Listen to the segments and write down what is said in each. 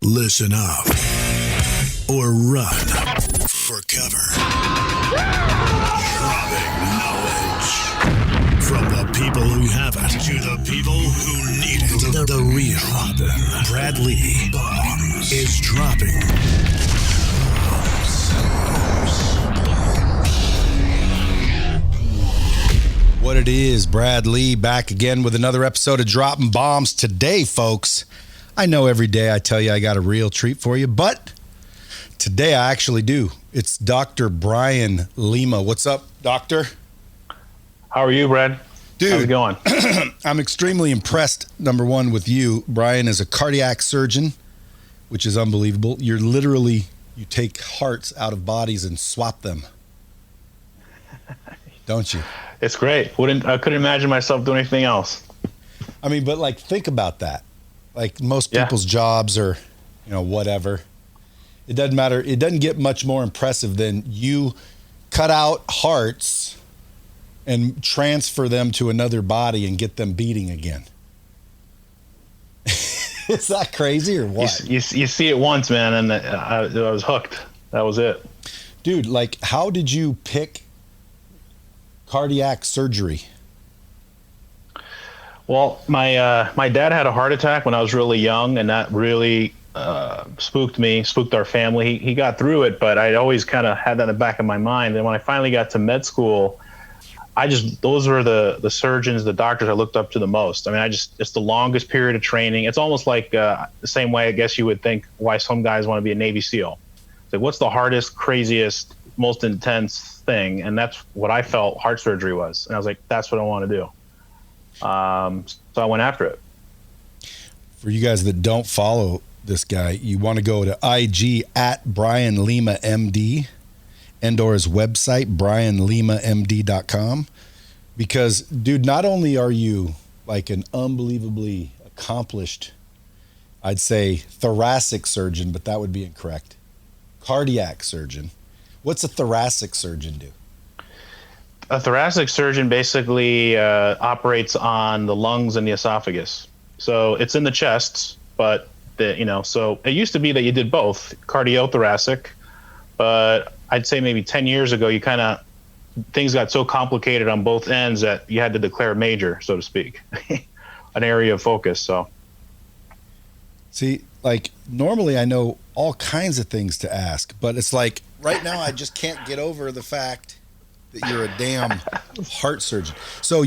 Listen up or run for cover. Dropping knowledge from the people who have it to the people who need it. The real Brad Lee Bombs is dropping bombs. What it is, Brad Lee back again with another episode of Dropping Bombs. Today, folks, I know every day I tell you I got a real treat for you, but today I actually do. It's Dr. Brian Lima. What's up, doctor? How are you, Brad? Dude, how's it going? I'm extremely impressed, number one, with you. Brian is a cardiac surgeon, which is unbelievable. You take hearts out of bodies and swap them. Don't you? It's great. I couldn't imagine myself doing anything else. I mean, but like, think about that. Like most people's jobs are, whatever. It doesn't matter. It doesn't get much more impressive than you cut out hearts and transfer them to another body and get them beating again. Is that crazy or what? You see it once, man, and I was hooked. That was it. Dude, like, how did you pick cardiac surgery? Well, my dad had a heart attack when I was really young, and that really spooked our family. He got through it, but I always kind of had that in the back of my mind. And when I finally got to med school, those were the surgeons, the doctors I looked up to the most. I mean, it's the longest period of training. It's almost like the same way I guess you would think why some guys want to be a Navy SEAL. It's like, what's the hardest, craziest, most intense thing? And that's what I felt heart surgery was. And I was like, that's what I want to do. So I went after it. For you guys that don't follow this guy, you want to go to IG at Brian Lima MD and or his website, brianlimamd.com. Because, dude, not only are you like an unbelievably accomplished, I'd say thoracic surgeon, but that would be incorrect. Cardiac surgeon. What's a thoracic surgeon do? A thoracic surgeon basically operates on the lungs and the esophagus. So it's in the chest, but so it used to be that you did both, cardiothoracic, but I'd say maybe 10 years ago, things got so complicated on both ends that you had to declare major, so to speak, an area of focus. So, see, like normally I know all kinds of things to ask, but it's like right now I just can't get over the fact that you're a damn heart surgeon. So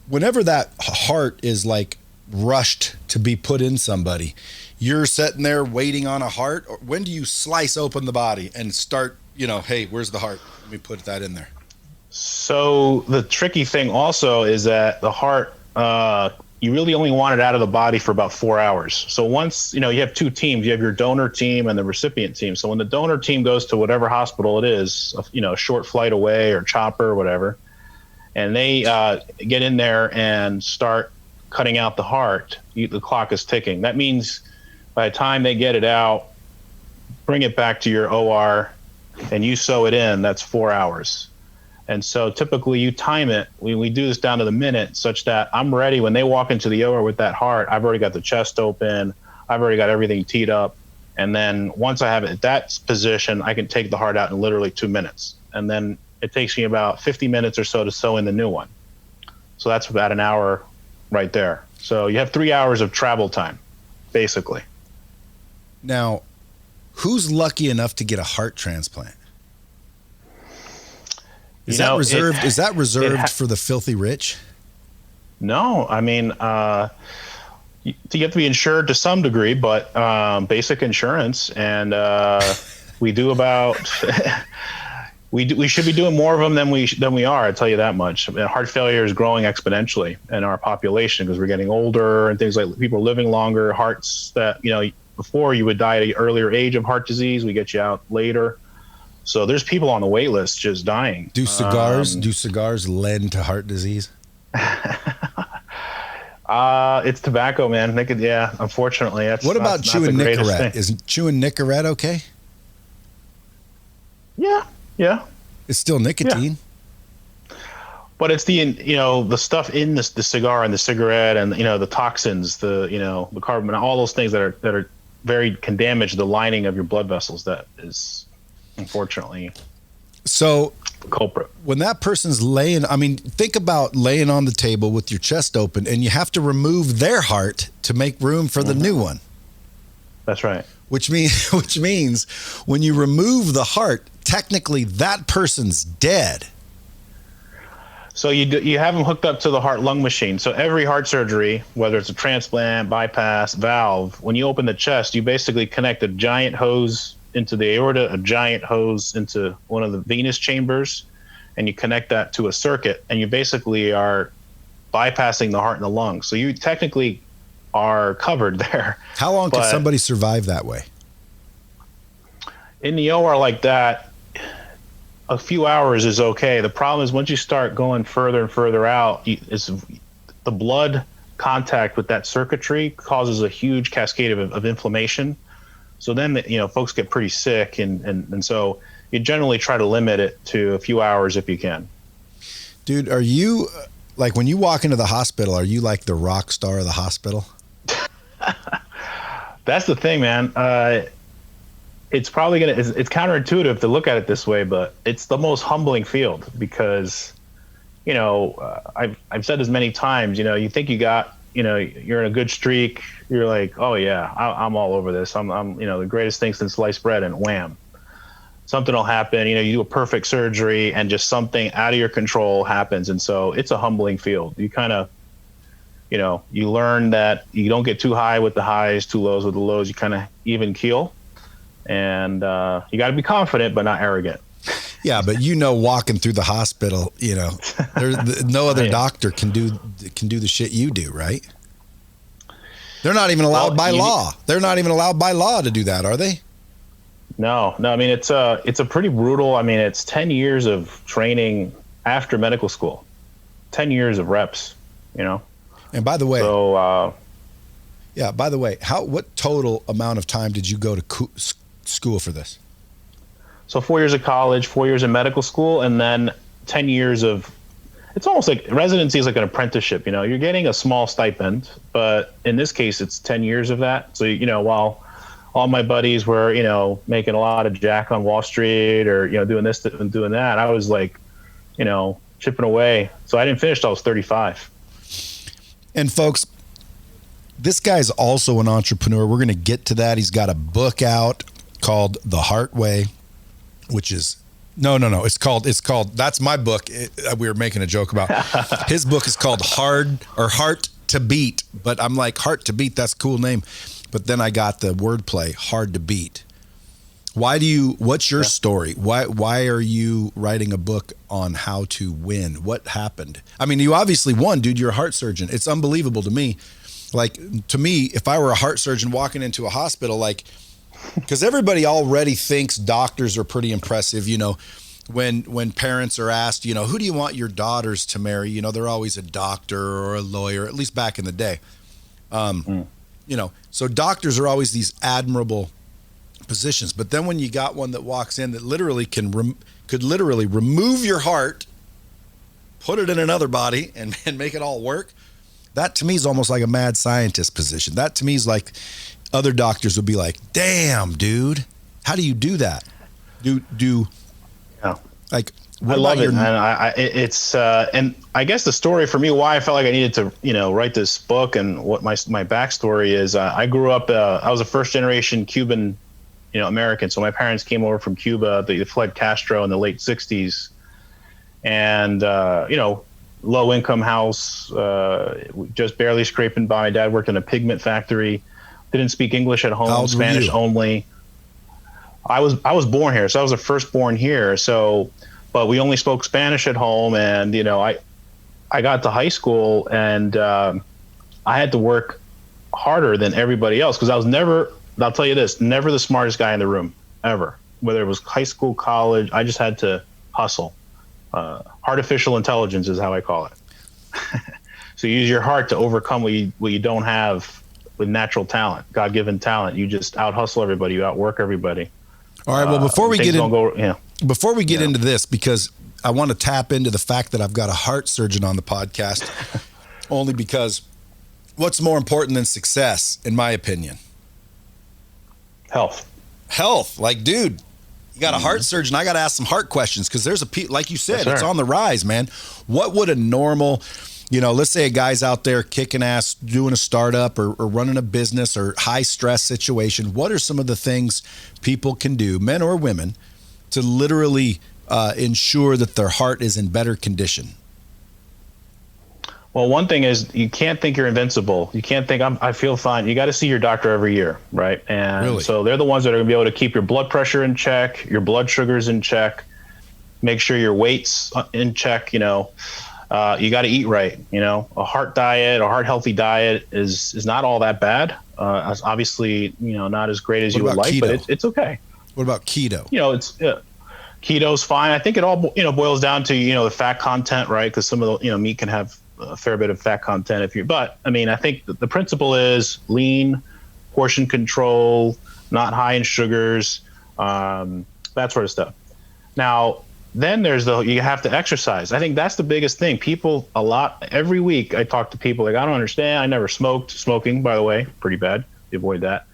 whenever that heart is like rushed to be put in somebody, you're sitting there waiting on a heart, or when do you slice open the body and start, hey, where's the heart? Let me put that in there. So the tricky thing also is that the heart, you really only want it out of the body for about 4 hours. So once, you have two teams, you have your donor team and the recipient team. So when the donor team goes to whatever hospital it is, a short flight away or chopper or whatever, and they get in there and start cutting out the heart, the clock is ticking. That means by the time they get it out, bring it back to your OR and you sew it in, that's 4 hours. And so typically you time it. We do this down to the minute such that I'm ready when they walk into the OR with that heart. I've already got the chest open. I've already got everything teed up. And then once I have it at that position, I can take the heart out in literally 2 minutes. And then it takes me about 50 minutes or so to sew in the new one. So that's about an hour right there. So you have 3 hours of travel time, basically. Now, who's lucky enough to get a heart transplant? Is that reserved for the filthy rich? No, I mean, you have to be insured to some degree, but basic insurance, and we do about we should be doing more of them than we are. I tell you that much. I mean, heart failure is growing exponentially in our population because we're getting older and things like people are living longer. Hearts that before you would die at an earlier age of heart disease, we get you out later. So there's people on the wait list just dying. Do cigars lend to heart disease? It's tobacco, man. Unfortunately. What about chewing Nicorette? Is chewing Nicorette okay? Yeah. It's still nicotine. But it's the stuff in the cigar and the cigarette and the toxins, the carbon, all those things that are can damage the lining of your blood vessels. That is unfortunately so the culprit. When that person's laying, I mean, think about laying on the table with your chest open, and you have to remove their heart to make room for the new one. That's right. Which means when you remove the heart, technically that person's dead. So you have them hooked up to the heart-lung machine. So every heart surgery, whether it's a transplant, bypass, valve, when you open the chest, you basically connect a giant hose into the aorta, a giant hose into one of the venous chambers, and you connect that to a circuit, and you basically are bypassing the heart and the lungs. So you technically are covered there. How long can somebody survive that way? In the OR like that, a few hours is okay. The problem is once you start going further and further out, the blood contact with that circuitry causes a huge cascade of inflammation. So then, folks get pretty sick. And so you generally try to limit it to a few hours if you can. Dude, are you, like, when you walk into the hospital, are you like the rock star of the hospital? That's the thing, man. It's probably it's counterintuitive to look at it this way, but it's the most humbling field because, I've said this many times, you think you're in a good streak. You're like, oh yeah, I'm all over this. I'm the greatest thing since sliced bread, and wham, something will happen. You do a perfect surgery and just something out of your control happens. And so it's a humbling field. You kind of, you learn that you don't get too high with the highs, too lows with the lows. You kind of even keel. And you got to be confident, but not arrogant. Yeah, but walking through the hospital, there's no other doctor can do the shit you do, right? They're not even allowed by law. They're not even allowed by law to do that, are they? No. I mean, it's a pretty brutal. I mean, it's 10 years of training after medical school, 10 years of reps. And by the way, so by the way, what total amount of time did you go to school for this? So 4 years of college, 4 years in medical school, and then 10 years of, it's almost like residency is like an apprenticeship. You're getting a small stipend, but in this case, it's 10 years of that. So, while all my buddies were, making a lot of jack on Wall Street or, doing this and doing that, I was like, chipping away. So I didn't finish till I was 35. And folks, this guy's also an entrepreneur. We're going to get to that. He's got a book out called The Heart Way, which is no. It's called. That's my book. We were making a joke about. His book is called Heart to Beat. But I'm like, Heart to Beat. That's a cool name. But then I got the wordplay, hard to beat. What's your story? Why are you writing a book on how to win? What happened? I mean, you obviously won, dude. You're a heart surgeon. It's unbelievable to me. Like, to me, if I were a heart surgeon walking into a hospital, like, because everybody already thinks doctors are pretty impressive. When parents are asked, who do you want your daughters to marry? They're always a doctor or a lawyer, at least back in the day. So doctors are always these admirable positions. But then when you got one that walks in that literally could literally remove your heart, put it in another body and make it all work, that to me is almost like a mad scientist position. That to me is like other doctors would be like, damn, dude, how do you do that? Like, I love it, man. It's and I guess the story for me, why I felt like I needed to, write this book, and what my backstory is. I grew up. I was a first generation Cuban, American. So my parents came over from Cuba. They fled Castro in the late '60s, and low income house, just barely scraping by. My dad worked in a pigment factory. Didn't speak English at home. Spanish only. I was born here, so I was the firstborn here. So, but we only spoke Spanish at home, and I got to high school, and I had to work harder than everybody else because I was never. I'll tell you this: never the smartest guy in the room ever. Whether it was high school, college, I just had to hustle. Artificial intelligence is how I call it. So you use your heart to overcome what you don't have with natural talent, God-given talent. You just out-hustle everybody, you outwork everybody. All right. Well, before we get into this, because I want to tap into the fact that I've got a heart surgeon on the podcast, only because what's more important than success, in my opinion? Health. Like, dude, you got a heart surgeon. I got to ask some heart questions because there's like you said, it's on the rise, man. What would a normal, let's say a guy's out there kicking ass, doing a startup or running a business or high stress situation. What are some of the things people can do, men or women, to literally ensure that their heart is in better condition? Well, one thing is you can't think you're invincible. You can't think I feel fine. You got to see your doctor every year, right? And so they're the ones that are going to be able to keep your blood pressure in check, your blood sugars in check, make sure your weight's in check. You got to eat right. A heart healthy diet is not all that bad. It's obviously, not as great as you would like, keto? But it's okay. What about keto? Keto's fine. I think it all boils down to the fat content, right? Because some of the meat can have a fair bit of fat content but I think the principle is lean, portion control, not high in sugars, that sort of stuff. Now, then there's you have to exercise. I think that's the biggest thing. Every week I talk to people like, I don't understand. I never smoked. Smoking, by the way, pretty bad. Avoid that.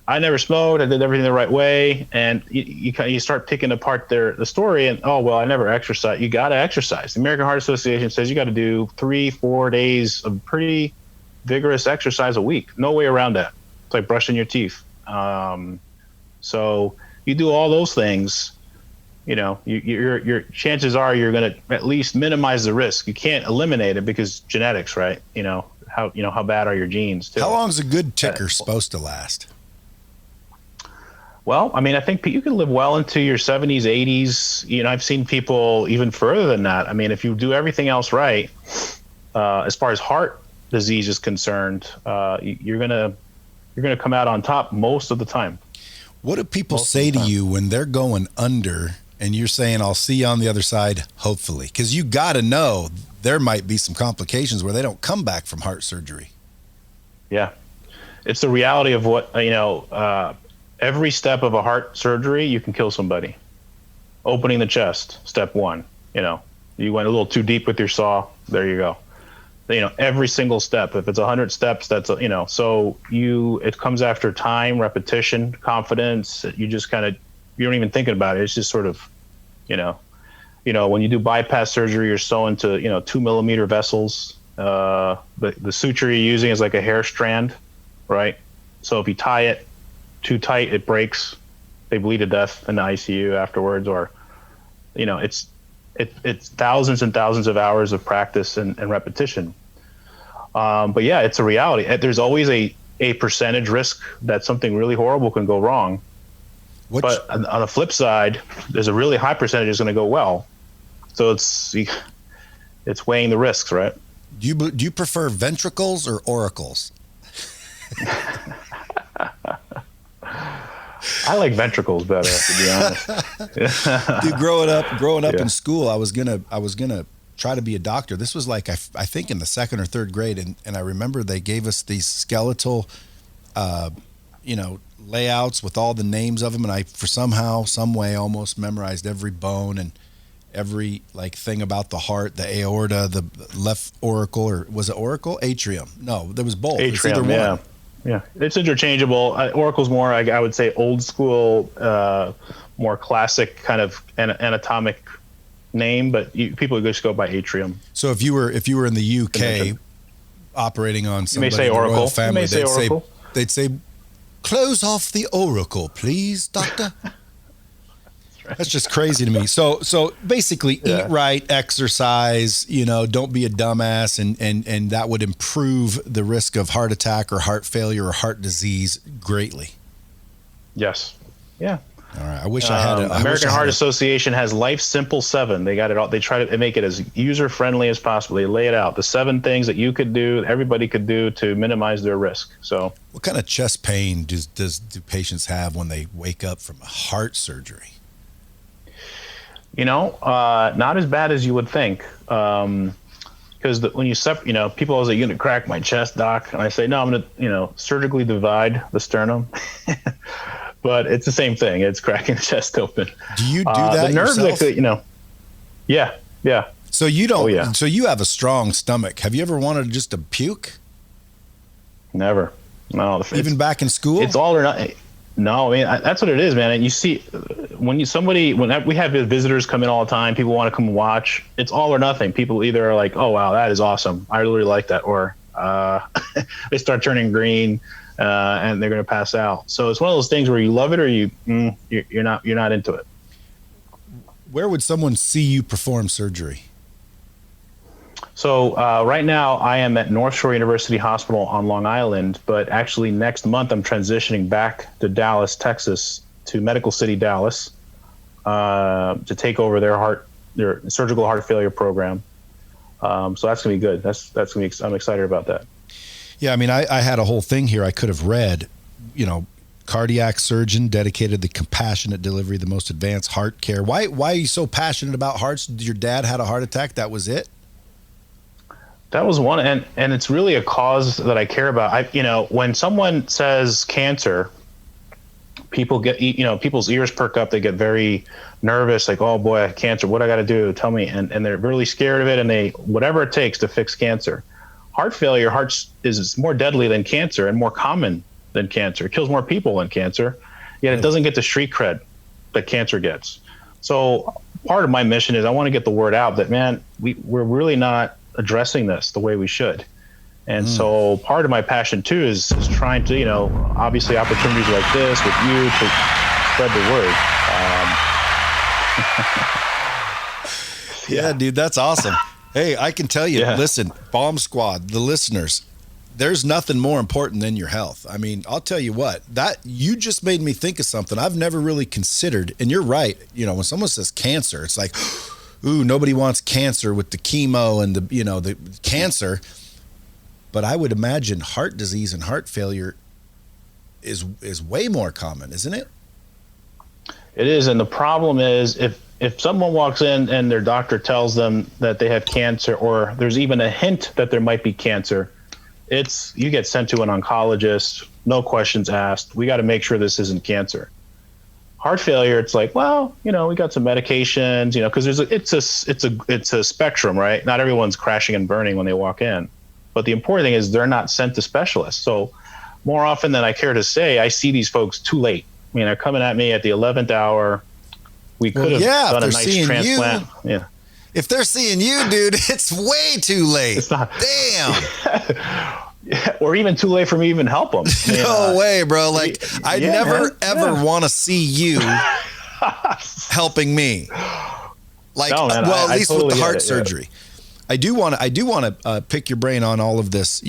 I never smoked. I did everything the right way. And you start picking apart the story and, I never exercise. You got to exercise. The American Heart Association says you got to do 3-4 days of pretty vigorous exercise a week. No way around that. It's like brushing your teeth. So you do all those things, your chances are you're going to at least minimize the risk. You can't eliminate it because genetics, right? How bad are your genes too? How long is a good ticker supposed to last? Well, I think you can live well into your 70s, 80s. I've seen people even further than that. If you do everything else right, as far as heart disease is concerned, you're gonna come out on top most of the time. What do people say to you when they're going under and you're saying, I'll see you on the other side, hopefully? Because you got to know there might be some complications where they don't come back from heart surgery. Yeah. It's the reality of what, every step of a heart surgery, you can kill somebody. Opening the chest, step one. You went a little too deep with your saw. There you go. Every single step. If it's 100 steps, that's it comes after time, repetition, confidence. You just you don't even think about it. It's just sort of, when you do bypass surgery, you're sewn into 2-millimeter vessels. The suture you're using is like a hair strand, right? So if you tie it too tight, it breaks. They bleed to death in the ICU afterwards, or it's thousands and thousands of hours of practice and repetition. But yeah, it's a reality. There's always a percentage risk that something really horrible can go wrong. But on the flip side, there's a really high percentage is going to go well. So it's weighing the risks, right? Do you prefer ventricles or oracles? I like ventricles better, to be honest. Dude, growing up in school, I was gonna try to be a doctor. This was like I think in the 2nd or 3rd grade, and I remember they gave us these skeletal, layouts with all the names of them, and I some way almost memorized every bone and every thing about the heart, the aorta, the left auricle, or was it auricle? Atrium. No, there was both. Atrium, it's either one. Yeah, it's interchangeable. Oracle's more, I would say, old school, more classic kind of anatomic name, but people just go by atrium. So if you were in the UK operating on somebody in the royal family, they'd say, close off the auricle, please, doctor. That's just crazy to me. So basically, eat right, exercise, don't be a dumbass, and that would improve the risk of heart attack or heart failure or heart disease greatly. Yes. Yeah. All right. I wish I had it. American Heart Association has Life Simple 7. They got it all. They try to make it as user friendly as possible. They lay it out. The 7 things that you could do, everybody could do to minimize their risk. So, what kind of chest pain do patients have when they wake up from a heart surgery? Not as bad as you would think. Because when you people always say, "You're gonna crack my chest, doc," and I say, "No, I'm gonna, surgically divide the sternum." But it's the same thing. It's cracking the chest open. Do you do that the nerves yourself? Yeah. Yeah. So you don't. Oh, yeah. So you have a strong stomach. Have you ever wanted just to puke? Never. No. Even back in school? It's all or nothing. No, I mean, that's what it is, man. And you see, when we have visitors come in all the time, people want to come and watch. It's all or nothing. People either are like, "Oh, wow, that is awesome. I really like that," or they start turning green and they're going to pass out. So it's one of those things where you love it or you're not into it. Where would someone see you perform surgery? So right now I am at North Shore University Hospital on Long Island, but actually next month I'm transitioning back to Dallas, Texas, to Medical City, Dallas, to take over their surgical heart failure program. So that's gonna be good. I'm excited about that. Yeah, I mean, I had a whole thing here I could have read. Cardiac surgeon dedicated to compassionate delivery, the most advanced heart care. Why are you so passionate about hearts? Your dad had a heart attack. That was it. That was one, and it's really a cause that I care about. When someone says cancer, people get, people's ears perk up. They get very nervous, like, oh boy, cancer, what I got to do? Tell me. And they're really scared of it, and whatever it takes to fix cancer. Heart failure, is more deadly than cancer and more common than cancer. It kills more people than cancer, yet it doesn't get the street cred that cancer gets. So part of my mission is I want to get the word out that, man, we're really not addressing this the way we should. And so part of my passion too is trying to, obviously opportunities like this with you to spread the word. Yeah, dude, that's awesome. Hey, I can tell you, listen, Bomb Squad, the listeners, there's nothing more important than your health. I mean, I'll tell you what, that you just made me think of something I've never really considered. And you're right. When someone says cancer, it's like, ooh, nobody wants cancer with the chemo and the cancer. But I would imagine heart disease and heart failure is way more common, isn't it? It is. And the problem is if someone walks in and their doctor tells them that they have cancer, or there's even a hint that there might be cancer, you get sent to an oncologist, no questions asked. We got to make sure this isn't cancer. Heart failure, it's like, well, we got some medications, because it's a spectrum, right? Not everyone's crashing and burning when they walk in, but the important thing is they're not sent to specialists. So more often than I care to say, I see these folks too late. I mean, they're coming at me at the 11th hour. We could have done a nice transplant. Yeah. If they're seeing you, dude, it's way too late. It's not. Damn. Or even too late for me to even help them. No way, bro. Like, I never ever want to see you helping me. Like, no, man, at least totally with the heart it, surgery. I do want to pick your brain on all of this,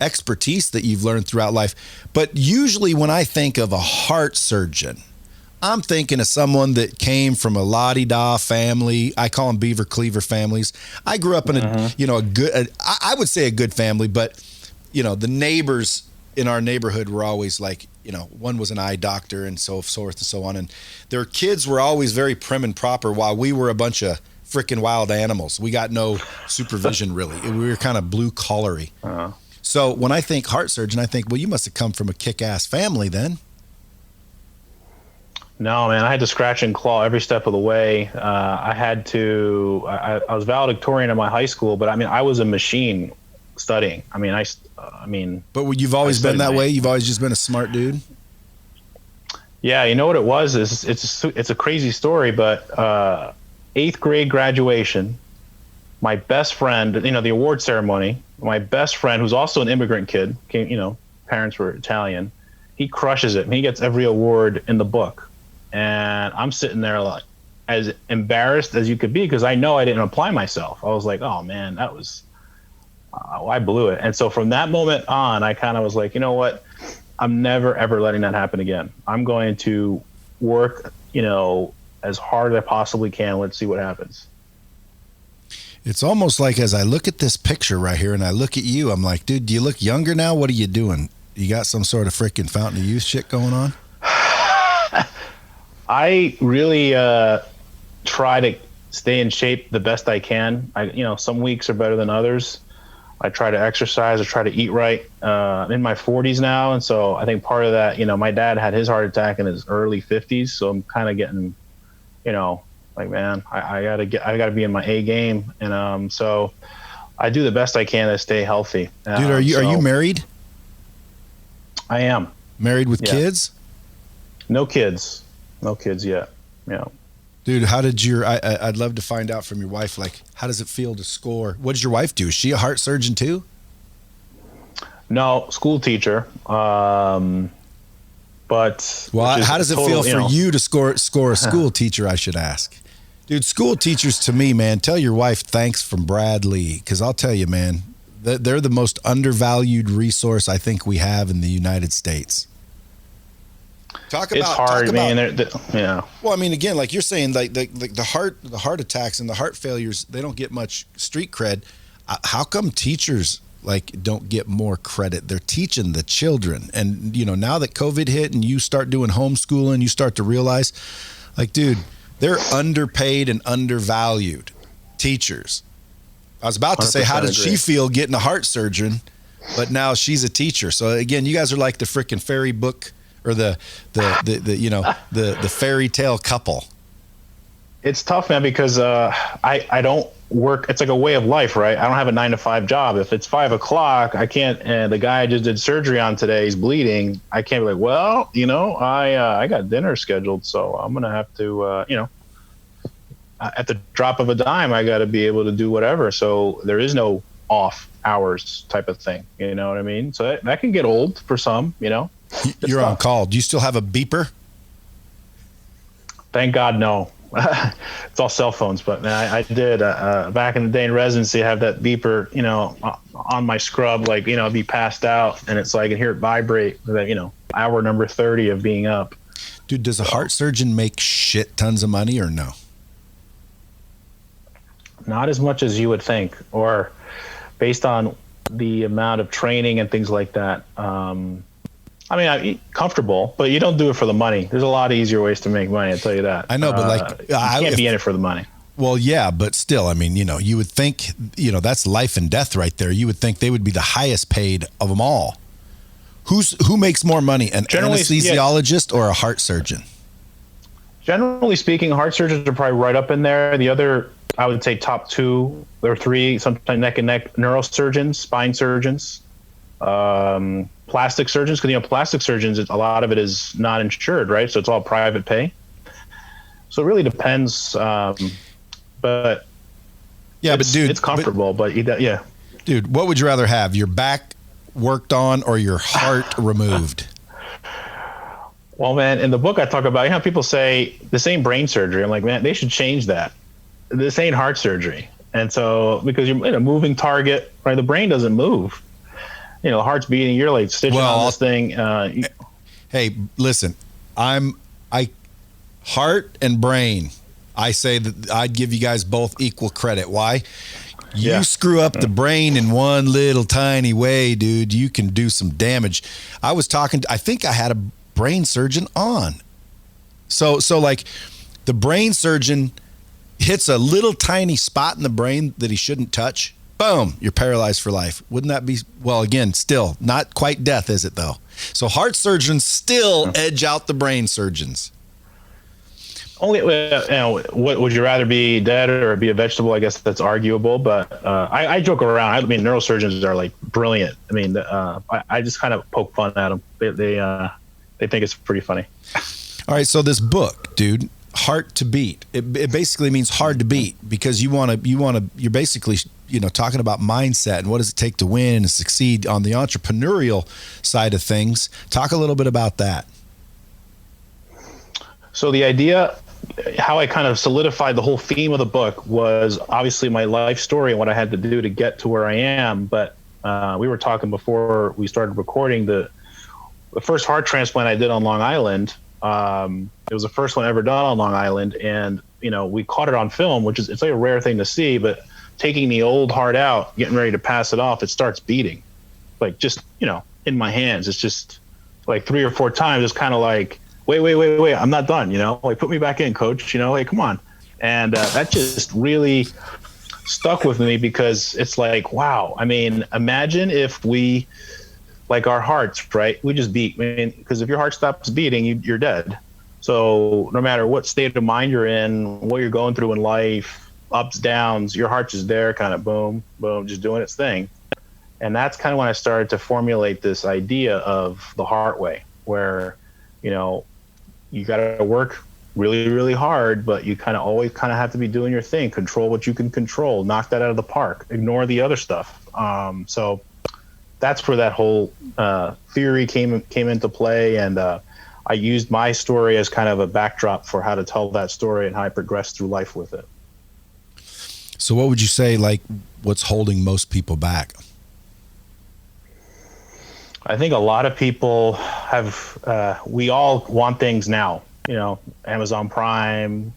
expertise that you've learned throughout life. But usually when I think of a heart surgeon, I'm thinking of someone that came from a la-di-da family. I call them beaver cleaver families. I grew up in I would say a good family, but the neighbors in our neighborhood were always like, one was an eye doctor and so forth and so on. And their kids were always very prim and proper while we were a bunch of freaking wild animals. We got no supervision really. We were kind of blue collary. So when I think heart surgeon, I think, well, you must have come from a kick-ass family then. No, man, I had to scratch and claw every step of the way. I was valedictorian in my high school, but I was a machine studying. But you've always been that way? You've always just been a smart dude? Yeah, you know what it was? It's a crazy story, but 8th grade graduation, my best friend, the award ceremony, my best friend, who's also an immigrant kid, parents were Italian, he crushes it. And he gets every award in the book. And I'm sitting there like as embarrassed as you could be because I know I didn't apply myself. I was like, oh man, that was, I blew it. And so from that moment on, I kind of was like, you know what? I'm never, ever letting that happen again. I'm going to work, as hard as I possibly can. Let's see what happens. It's almost like as I look at this picture right here and I look at you, I'm like, dude, do you look younger now? What are you doing? You got some sort of freaking fountain of youth shit going on? I really try to stay in shape the best I can. Some weeks are better than others. I try to exercise. I try to eat right. I'm in my 40s now, and so I think part of that, my dad had his heart attack in his early 50s, so I'm kind of getting, Like, man, I gotta be in my A game. And so I do the best I can to stay healthy. Dude, are you married? I am. Married with kids? No kids yet. Yeah. Dude, how did I'd love to find out from your wife, like, how does it feel to score? What does your wife do? Is she a heart surgeon too? No, school teacher. But how does it feel for you to score a school teacher, I should ask? Dude, school teachers to me, man, tell your wife thanks from Brad Lee, because I'll tell you, man, they're the most undervalued resource I think we have in the United States. It's hard, man. Yeah. Well, I mean, again, like you're saying, like the heart attacks and the heart failures, they don't get much street cred. How come teachers don't get more credit? They're teaching the children, and now that COVID hit and you start doing homeschooling, you start to realize, like, dude, they're underpaid and undervalued teachers. I was about to say, how did she feel getting a heart surgeon? But now she's a teacher. So again, you guys are like the freaking fairy book. Or the fairy tale couple. It's tough, man, because I don't work. It's like a way of life, right? I don't have a 9-to-5 job. If it's 5 o'clock, I can't. And the guy I just did surgery on today, he's bleeding. I can't be like, well, I got dinner scheduled, so I'm gonna have to, at the drop of a dime, I got to be able to do whatever. So there is no off hours type of thing. You know what I mean? So that can get old for some. You're on call. Do you still have a beeper? Thank God, no. It's all cell phones. But man, I did back in the day in residency, have that beeper, on my scrub, like, I'd be passed out, and it's like I can hear it vibrate. Hour number 30 of being up. Dude, does a heart surgeon make shit tons of money or no? Not as much as you would think, or based on the amount of training and things like that. I'm comfortable, but you don't do it for the money. There's a lot of easier ways to make money, I'll tell you that. I know, but you can't be in it for the money. Well, yeah, but still, I mean, you would think, that's life and death right there. You would think they would be the highest paid of them all. Who makes more money, an anesthesiologist or a heart surgeon? Generally speaking, heart surgeons are probably right up in there. The other, I would say top 2 or 3, sometimes neck and neck, neurosurgeons, spine surgeons, plastic surgeons, because plastic surgeons, a lot of it is not insured, right? So it's all private pay. So it really depends. But yeah, but dude, it's comfortable. But yeah, dude, what would you rather have? Your back worked on or your heart removed? Well, man, in the book I talk about, people say this ain't brain surgery. I'm like, man, they should change that. This ain't heart surgery. And so because you're in a moving target, right? The brain doesn't move. The heart's beating. You're like stitching on this thing. Hey, listen, heart and brain. I say that I'd give you guys both equal credit. Why? You screw up the brain in one little tiny way, dude, you can do some damage. I think I had a brain surgeon on. So like the brain surgeon hits a little tiny spot in the brain that he shouldn't touch. Boom, you're paralyzed for life. Wouldn't that be, well, again, still not quite death, is it though? So heart surgeons still edge out the brain surgeons. What would you rather be dead or be a vegetable? I guess that's arguable, but I joke around. I mean, neurosurgeons are like brilliant. I mean, I just kind of poke fun at them. They think it's pretty funny. All right, so this book, dude, Heart to Beat. It basically means hard to beat because you're basically talking about mindset and what does it take to win and succeed on the entrepreneurial side of things. Talk a little bit about that. So the idea, how I kind of solidified the whole theme of the book was obviously my life story and what I had to do to get to where I am. But we were talking before we started recording the first heart transplant I did on Long Island. It was the first one ever done on Long Island. And, we caught it on film, which is, it's like a rare thing to see, but taking the old heart out, getting ready to pass it off, it starts beating like just, in my hands. It's just like 3 or 4 times. It's kind of like, wait, I'm not done, like put me back in, coach, like, come on. And that just really stuck with me because it's like, wow. I mean, imagine if we, like our hearts, right? We just beat, because if your heart stops beating, you're dead. So no matter what state of mind you're in, what you're going through in life, ups, downs, your heart's just there, kind of boom, boom, just doing its thing. And that's kind of when I started to formulate this idea of the heart way, where, you got to work really, really hard, but you kind of always kind of have to be doing your thing, control what you can control, knock that out of the park, ignore the other stuff. So that's where that whole theory came into play. And I used my story as kind of a backdrop for how to tell that story and how I progressed through life with it. So what would you say, like, what's holding most people back? I think a lot of people have, we all want things now, Amazon Prime,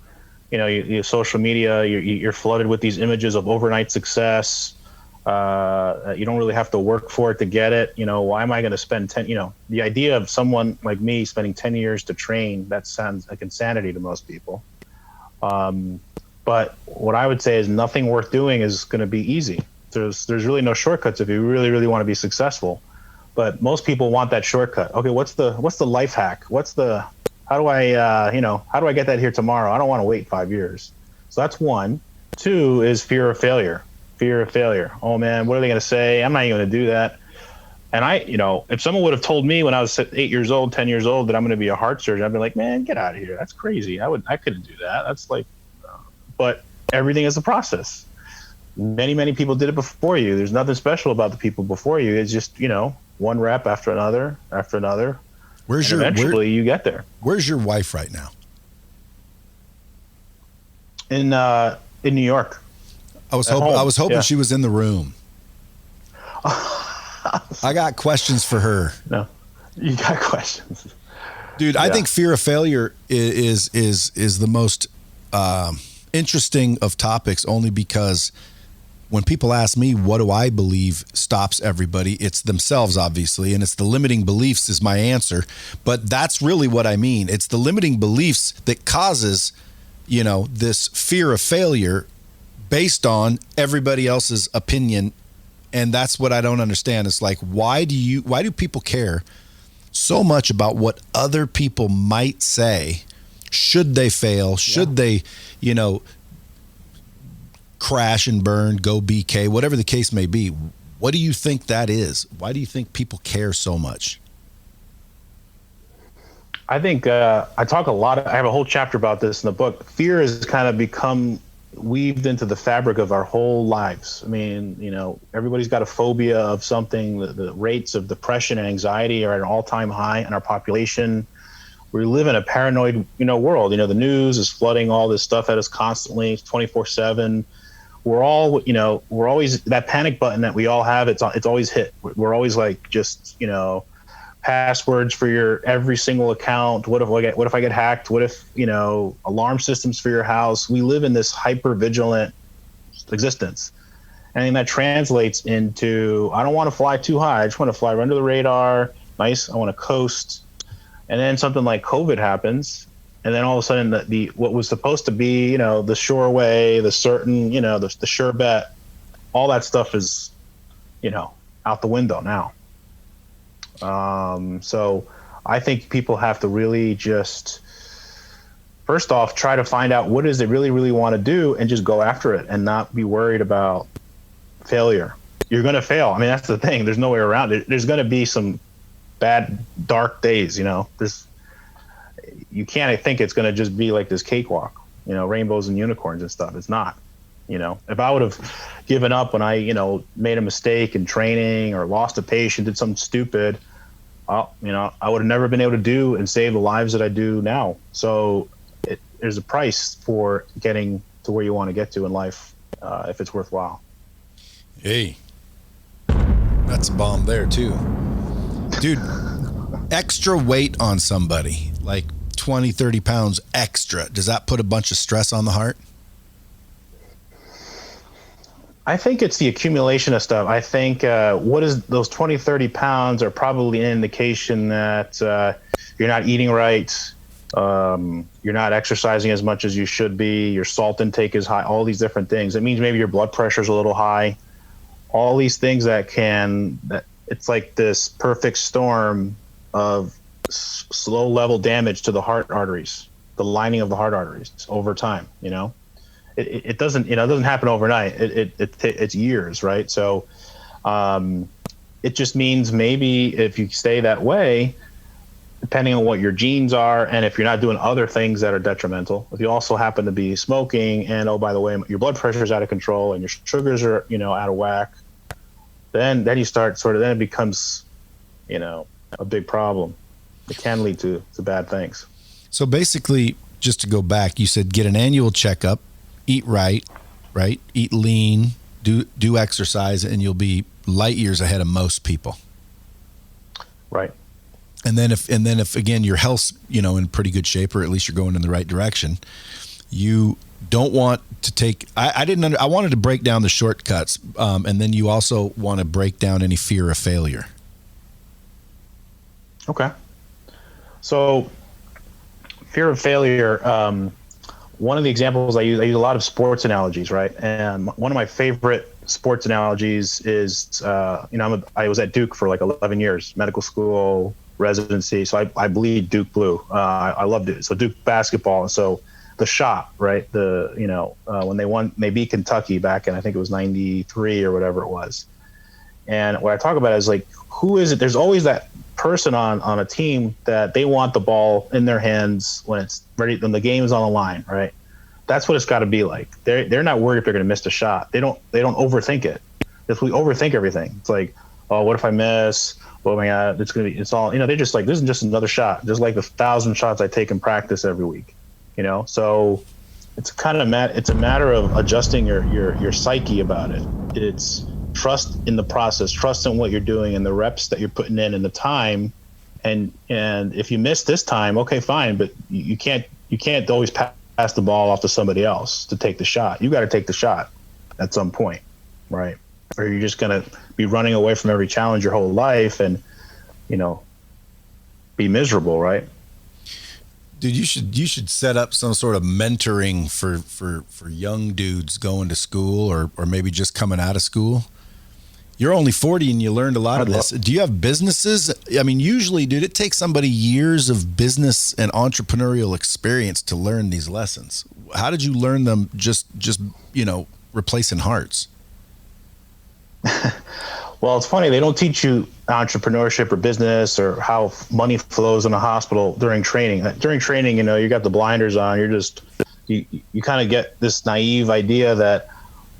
your social media, you're flooded with these images of overnight success. You don't really have to work for it to get it. Why am I going to spend the idea of someone like me spending 10 years to train, that sounds like insanity to most people. But what I would say is nothing worth doing is going to be easy. There's really no shortcuts if you really, really want to be successful. But most people want that shortcut. Okay, what's the life hack? How do I get that here tomorrow? I don't want to wait 5 years. So that's one. Two is fear of failure. Fear of failure. Oh man, what are they going to say? I'm not even going to do that. And if someone would have told me when I was 8 years old, 10 years old, that I'm going to be a heart surgeon, I'd be like, man, get out of here. That's crazy. I couldn't do that. That's like, but everything is a process. Many, many people did it before you. There's nothing special about the people before you. It's just, one rep after another, after another. Eventually you get there. Where's your wife right now? In New York. I was hoping she was in the room. I got questions for her. No, you got questions, dude. I think fear of failure is the most interesting of topics, only because when people ask me, what do I believe stops everybody? It's themselves, obviously, and it's the limiting beliefs is my answer. But that's really what I mean. It's the limiting beliefs that causes, this fear of failure based on everybody else's opinion. And that's what I don't understand. It's like, why do people care so much about what other people might say? Should they fail? Should they, crash and burn, go BK, whatever the case may be? What do you think that is? Why do you think people care so much? I think I talk a lot. I have a whole chapter about this in the book. Fear has kind of become weaved into the fabric of our whole lives. I mean, everybody's got a phobia of something. The rates of depression and anxiety are at an all-time high in our population. We live in a paranoid, world. The news is flooding all this stuff at us constantly, 24/7. We're all, we're always that panic button that we all have. It's always hit. We're always like, just, passwords for your every single account. What if I get hacked? What if, alarm systems for your house? We live in this hyper vigilant existence. And that translates into, I don't want to fly too high. I just want to fly under the radar. Nice. I want to coast. And then something like COVID happens. And then all of a sudden what was supposed to be, the sure way, the certain, the sure bet, all that stuff is, out the window now. So I think people have to really just, first off, try to find out what is they really, really want to do and just go after it and not be worried about failure. You're going to fail. I mean, that's the thing. There's no way around it. There's going to be some bad, dark days, you can't think it's going to just be like this cakewalk, rainbows and unicorns and stuff. It's not. If I would have given up when I, made a mistake in training or lost a patient, did something stupid, I would have never been able to do and save the lives that I do now. So there's a price for getting to where you want to get to in life, if it's worthwhile. Hey, that's a bomb there too. Dude, extra weight on somebody, like 20, 30 pounds extra, does that put a bunch of stress on the heart? I think it's the accumulation of stuff. I think those 20, 30 pounds are probably an indication that you're not eating right. You're not exercising as much as you should be. Your salt intake is high, all these different things. It means maybe your blood pressure is a little high. All these things that it's like this perfect storm of slow level damage to the heart arteries, the lining of the heart arteries over time. It doesn't, it doesn't happen overnight. It's years, right? So it just means maybe if you stay that way, depending on what your genes are, and if you're not doing other things that are detrimental, if you also happen to be smoking, and oh, by the way, your blood pressure is out of control and your sugars are, out of whack, then you start then it becomes, a big problem. It can lead to bad things. So basically, just to go back, you said get an annual checkup, eat right, eat lean, do exercise, and you'll be light years ahead of most people. Right. And then if again your health's in pretty good shape, or at least you're going in the right direction, you don't want to take. I wanted to break down the shortcuts, and then you also want to break down any fear of failure. Okay. So, fear of failure. One of the examples I use a lot of sports analogies, right? And one of my favorite sports analogies is, I was at Duke for like 11 years, medical school, residency. So I bleed Duke blue. I loved it. So Duke basketball. And so the shot, right? When they beat Kentucky back in, I think it was 93 or whatever it was. And what I talk about is like, who is it? There's always that person on a team that they want the ball in their hands when it's ready, when the game is on the line, right? That's what it's got to be like. They're not worried if they're going to miss the shot. They don't overthink it. If we overthink everything, it's like, oh, what if I miss? Oh my God, it's all, they're just like, this is just another shot, just like the 1,000 shots I take in practice every week, So it's it's a matter of adjusting your psyche about it. It's trust in the process, trust in what you're doing and the reps that you're putting in and the time. And if you miss this time, okay, fine, but you can't always pass the ball off to somebody else to take the shot. You got to take the shot at some point, right? Or you're just going to be running away from every challenge your whole life and, be miserable, right? Dude, you should set up some sort of mentoring for young dudes going to school or maybe just coming out of school. You're only 40 and you learned a lot of this. Do you have businesses? I mean, usually, dude, it takes somebody years of business and entrepreneurial experience to learn these lessons. How did you learn them just replacing hearts? Well, it's funny. They don't teach you entrepreneurship or business or how money flows in a hospital during training. During training, you got the blinders on. You're just, you kind of get this naive idea that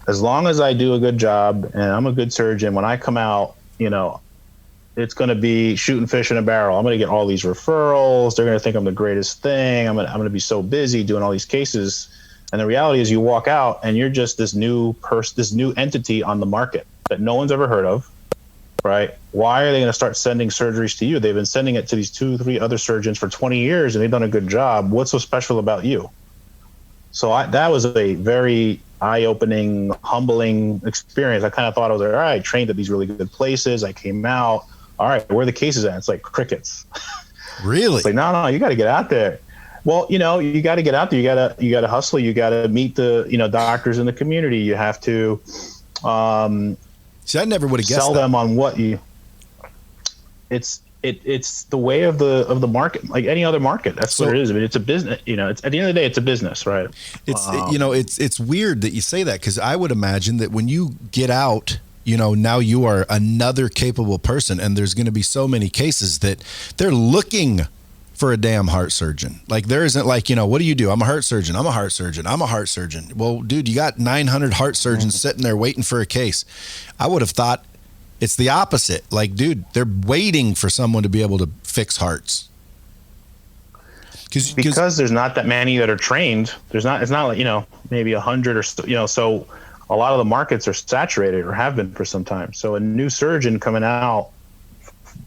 as long as I do a good job and I'm a good surgeon, when I come out, it's going to be shooting fish in a barrel. I'm going to get all these referrals. They're going to think I'm the greatest thing. I'm going to be so busy doing all these cases. And the reality is you walk out and you're just this new entity on the market that no one's ever heard of, right? Why are they going to start sending surgeries to you? They've been sending it to these 2-3 other surgeons for 20 years and they've done a good job. What's so special about you? So that was a very eye-opening, humbling experience. I kind of thought I was like, all right, trained at these really good places. I came out. All right, where are the cases at? It's like crickets. Really? It's like, no, you got to get out there. Well, you got to get out there. You got to hustle. You got to meet the, doctors in the community. You have to, see, I never would have guessed sell that. them on what it's the way of the market, like any other market. That's what it is. I mean, it's a business, it's at the end of the day, it's a business, right? It's weird that you say that, because I would imagine that when you get out, now you are another capable person, and there's going to be so many cases that they're looking for a damn heart surgeon. Like there isn't like, what do you do? I'm a heart surgeon. I'm a heart surgeon. I'm a heart surgeon. Well, dude, you got 900 heart surgeons sitting there waiting for a case. I would have thought it's the opposite. Like, dude, they're waiting for someone to be able to fix hearts. Because there's not that many that are trained. It's not like, maybe 100 or so, so a lot of the markets are saturated or have been for some time. So a new surgeon coming out,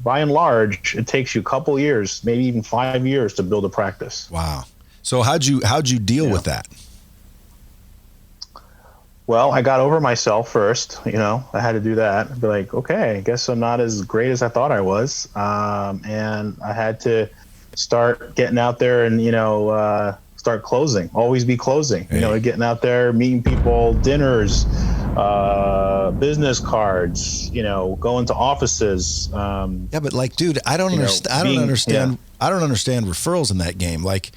by and large, it takes you a couple years, maybe even 5 years to build a practice. Wow. So how'd you deal with that? Well, I got over myself first. I had to do that. Be like, okay, I guess I'm not as great as I thought I was. And I had to start getting out there and, start closing. Always be closing. Hey. You know, getting out there, meeting people, dinners, business cards. You know, going to offices. Yeah, but like, dude, I don't understand. I don't understand referrals in that game. Like,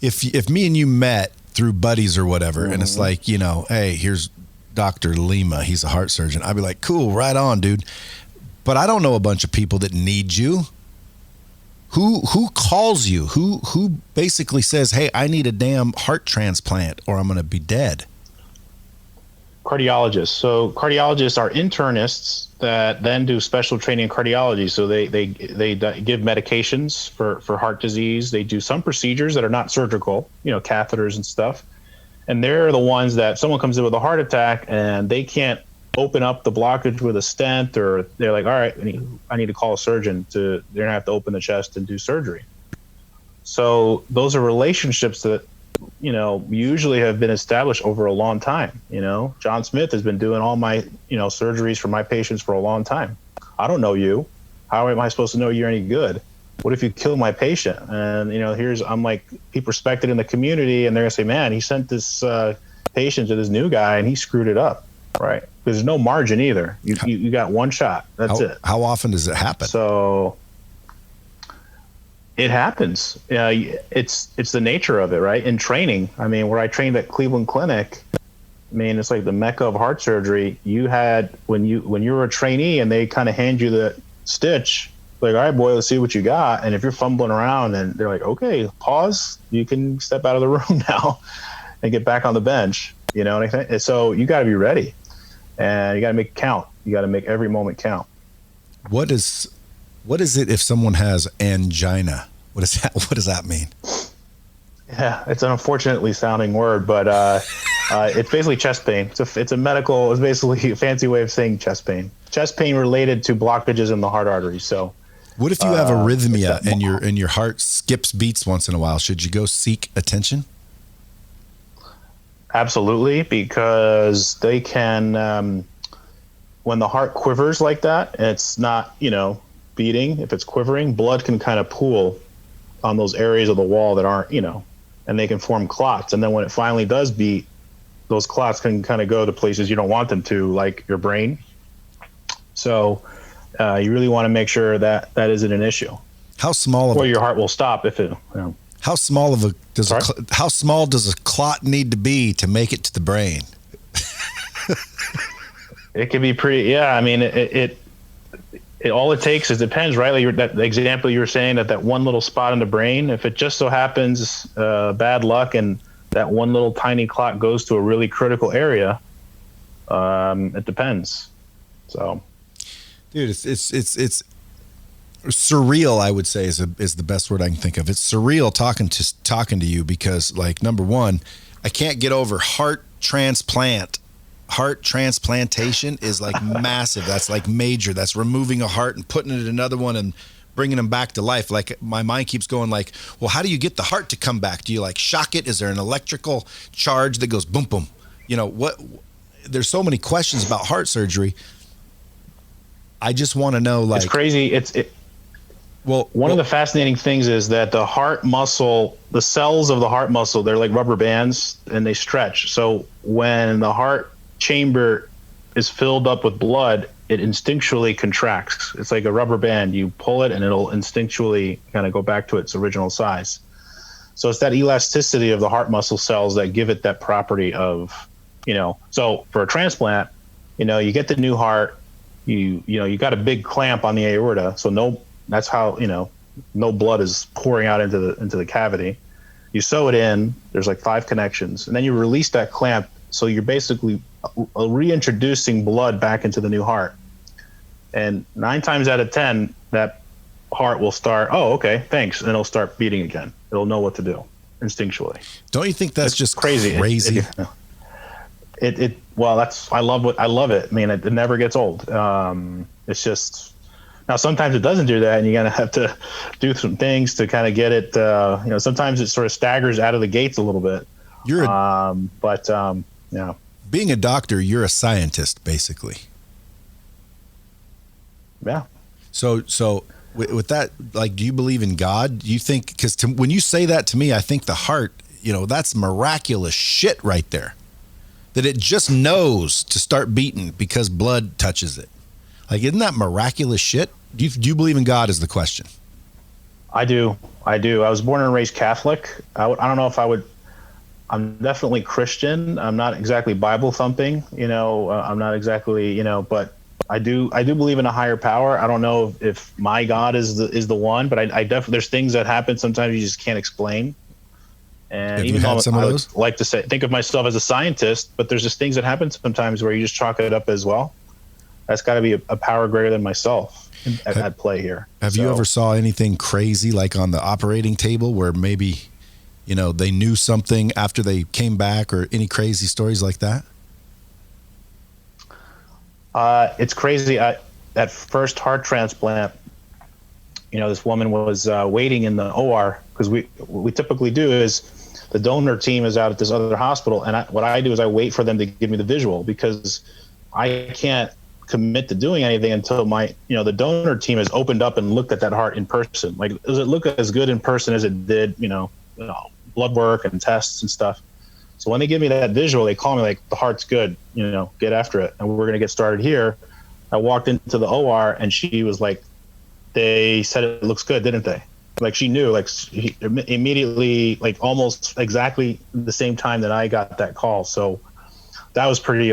if me and you met through buddies or whatever, and it's like, you know, hey, here's Dr. Lima. He's a heart surgeon. I'd be like, cool, right on, dude. But I don't know a bunch of people that need you. Who calls you? Who basically says, hey, I need a damn heart transplant or I'm going to be dead? Cardiologists. So cardiologists are internists that then do special training in cardiology. So they give medications for heart disease. They do some procedures that are not surgical, you know, catheters and stuff. And they're the ones that someone comes in with a heart attack and they can't open up the blockage with a stent, or they're like, all right, I need to call a surgeon they're gonna have to open the chest and do surgery. So those are relationships that, you know, usually have been established over a long time. You know, John Smith has been doing all my, you know, surgeries for my patients for a long time. I don't know you. How am I supposed to know you're any good? What if you kill my patient? And, you know, I'm like, people respected in the community, and they're gonna say, man, he sent this patient to this new guy and he screwed it up. Right. Because there's no margin either. You got one shot. That's it. How often does it happen? So it happens. It's the nature of it, right? In training, I mean, where I trained at Cleveland Clinic, I mean, it's like the mecca of heart surgery. You had, when you were a trainee and they kind of hand you the stitch, like, all right, boy, let's see what you got. And if you're fumbling around and they're like, okay, pause, you can step out of the room now and get back on the bench. You know what I mean? So you got to be ready. And you got to make it count. You got to make every moment count. What is it if someone has angina? What does that mean? Yeah, it's an unfortunately sounding word, but it's basically chest pain. It's basically a fancy way of saying chest pain. Chest pain related to blockages in the heart artery. So what if you have arrhythmia and your heart skips beats once in a while? Should you go seek attention? Absolutely, because they can, when the heart quivers like that, and it's not, you know, beating, if it's quivering, blood can kind of pool on those areas of the wall that aren't, you know, and they can form clots. And then when it finally does beat, those clots can kind of go to places you don't want them to, like your brain. So you really want to make sure that isn't an issue. How small? Or your heart will stop if it, you know. How small how small does a clot need to be to make it to the brain? It can be pretty. Yeah, I mean, it all it takes is, depends, right? Like that example you were saying, that one little spot in the brain. If it just so happens, bad luck, and that one little tiny clot goes to a really critical area, it depends. So, dude, it's surreal, I would say, is the best word I can think of. It's surreal talking to you, because, like, number one, I can't get over heart transplantation is like massive. That's like major. That's removing a heart and putting it in another one and bringing them back to life. Like, my mind keeps going like, well, how do you get the heart to come back? Do you like shock it? Is there an electrical charge that goes boom, boom? You know what? There's so many questions about heart surgery. I just want to know, like, it's crazy. One of the fascinating things is that the heart muscle, the cells of the heart muscle, they're like rubber bands and they stretch. So when the heart chamber is filled up with blood, it instinctually contracts. It's like a rubber band. You pull it and it'll instinctually kind of go back to its original size. So it's that elasticity of the heart muscle cells that give it that property of, you know, so for a transplant, you know, you get the new heart, you got a big clamp on the aorta. So that's how, you know, no blood is pouring out into the cavity. You sew it in, there's like 5 connections, and then you release that clamp. So you're basically reintroducing blood back into the new heart. And 9 times out of 10, that heart will start, oh, okay, thanks. And it'll start beating again. It'll know what to do instinctually. Don't you think that's just crazy? I love it. I mean, it never gets old. It's just, now sometimes it doesn't do that, and you're going to have to do some things to kind of get it, sometimes it sort of staggers out of the gates a little bit. Yeah. Being a doctor, you're a scientist, basically. Yeah. So with that, like, do you believe in God? Do you think, because when you say that to me, I think the heart, that's miraculous shit right there. That it just knows to start beating because blood touches it. Like, isn't that miraculous shit? Do you believe in God is the question? I do. I was born and raised Catholic. I don't know if I would. I'm definitely Christian. I'm not exactly Bible thumping. I'm not exactly. But I do believe in a higher power. I don't know if my God is the one, but I definitely, there's things that happen sometimes you just can't explain. And Have even you had though some of I those? would like to think of myself as a scientist, but there's just things that happen sometimes where you just chalk it up as, well, that's got to be a power greater than myself at play here. Have you ever saw anything crazy like on the operating table where maybe, they knew something after they came back, or any crazy stories like that? It's crazy. At first heart transplant, this woman was waiting in the OR, because what we typically do is the donor team is out at this other hospital, and what I do is I wait for them to give me the visual, because I can't commit to doing anything until the donor team has opened up and looked at that heart in person. Like, does it look as good in person as it did, blood work and tests and stuff? So when they give me that visual, they call me like, the heart's good, get after it, and we're going to get started here. I walked into the OR and she was like, they said it looks good, didn't they? Like, she knew, like, immediately, like almost exactly the same time that I got that call. So that was pretty,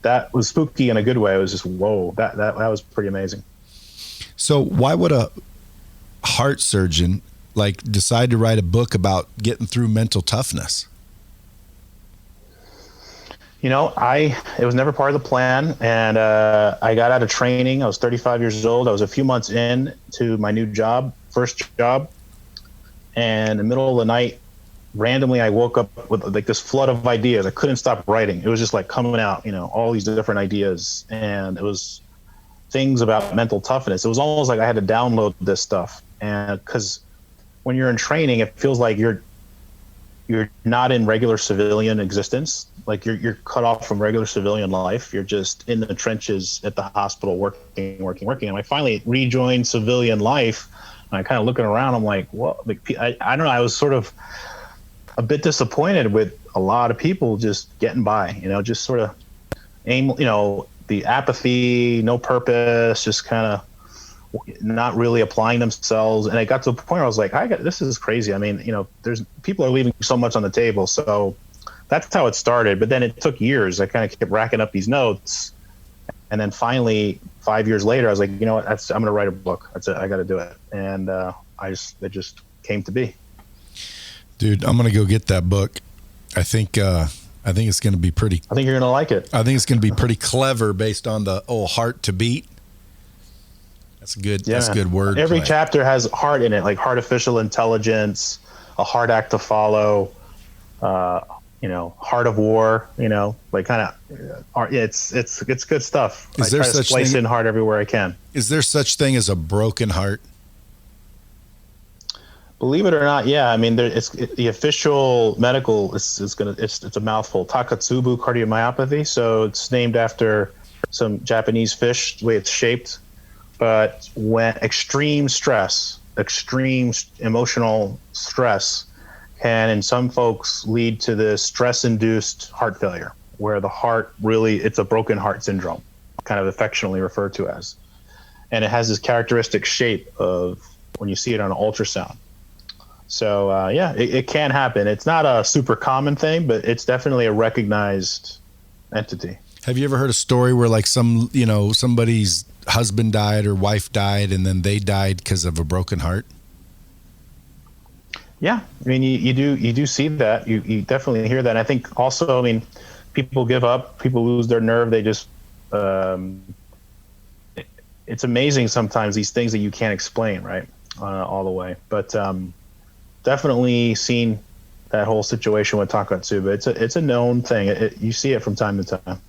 that was spooky in a good way. It was just, whoa, that was pretty amazing. So why would a heart surgeon decide to write a book about getting through mental toughness? It was never part of the plan, and I got out of training. I was 35 years old. I was a few months in to my new job, first job, and in the middle of the night, randomly, I woke up with like this flood of ideas. I couldn't stop writing. It was just like coming out, all these different ideas, and it was things about mental toughness. It was almost like I had to download this stuff, and because when you're in training, it feels like you're not in regular civilian existence. Like, you're cut off from regular civilian life. You're just in the trenches at the hospital working. And I finally rejoined civilian life, and I kind of looking around, I'm like, well, I don't know. I was sort of a bit disappointed with a lot of people just getting by, just sort of the apathy, no purpose, just kind of not really applying themselves. And I got to a point where I was like, this is crazy. I mean, there's people are leaving so much on the table. So that's how it started. But then it took years. I kind of kept racking up these notes. And then finally, 5 years later, I was like, you know what, I'm going to write a book. That's it. I got to do it. And it just came to be. Dude, I'm going to go get that book. I think it's going to be pretty. I think you're going to like it. I think it's going to be pretty clever based on the old heart to beat. That's good. Yeah. That's good word. Every chapter has heart in it, like artificial intelligence, a hard act to follow, heart of war, like kind of, it's good stuff. Is there I try to splice in heart everywhere I can. Is there such thing as a broken heart? Believe it or not, yeah. I mean, the official medical it's a mouthful. Takotsubo cardiomyopathy. So it's named after some Japanese fish, the way it's shaped. But when extreme emotional stress can, in some folks, lead to this stress-induced heart failure, where the heart it's a broken heart syndrome, kind of affectionately referred to as. And it has this characteristic shape of when you see it on an ultrasound. So, it can happen. It's not a super common thing, but it's definitely a recognized entity. Have you ever heard a story where like somebody's husband died or wife died and then they died because of a broken heart? Yeah, I mean, you do see that. You definitely hear that. And I think also, I mean, people give up, people lose their nerve. They just, it's amazing sometimes these things that you can't explain, right, all the way. But definitely seen that whole situation with Takotsubo. It's a known thing. You see it from time to time.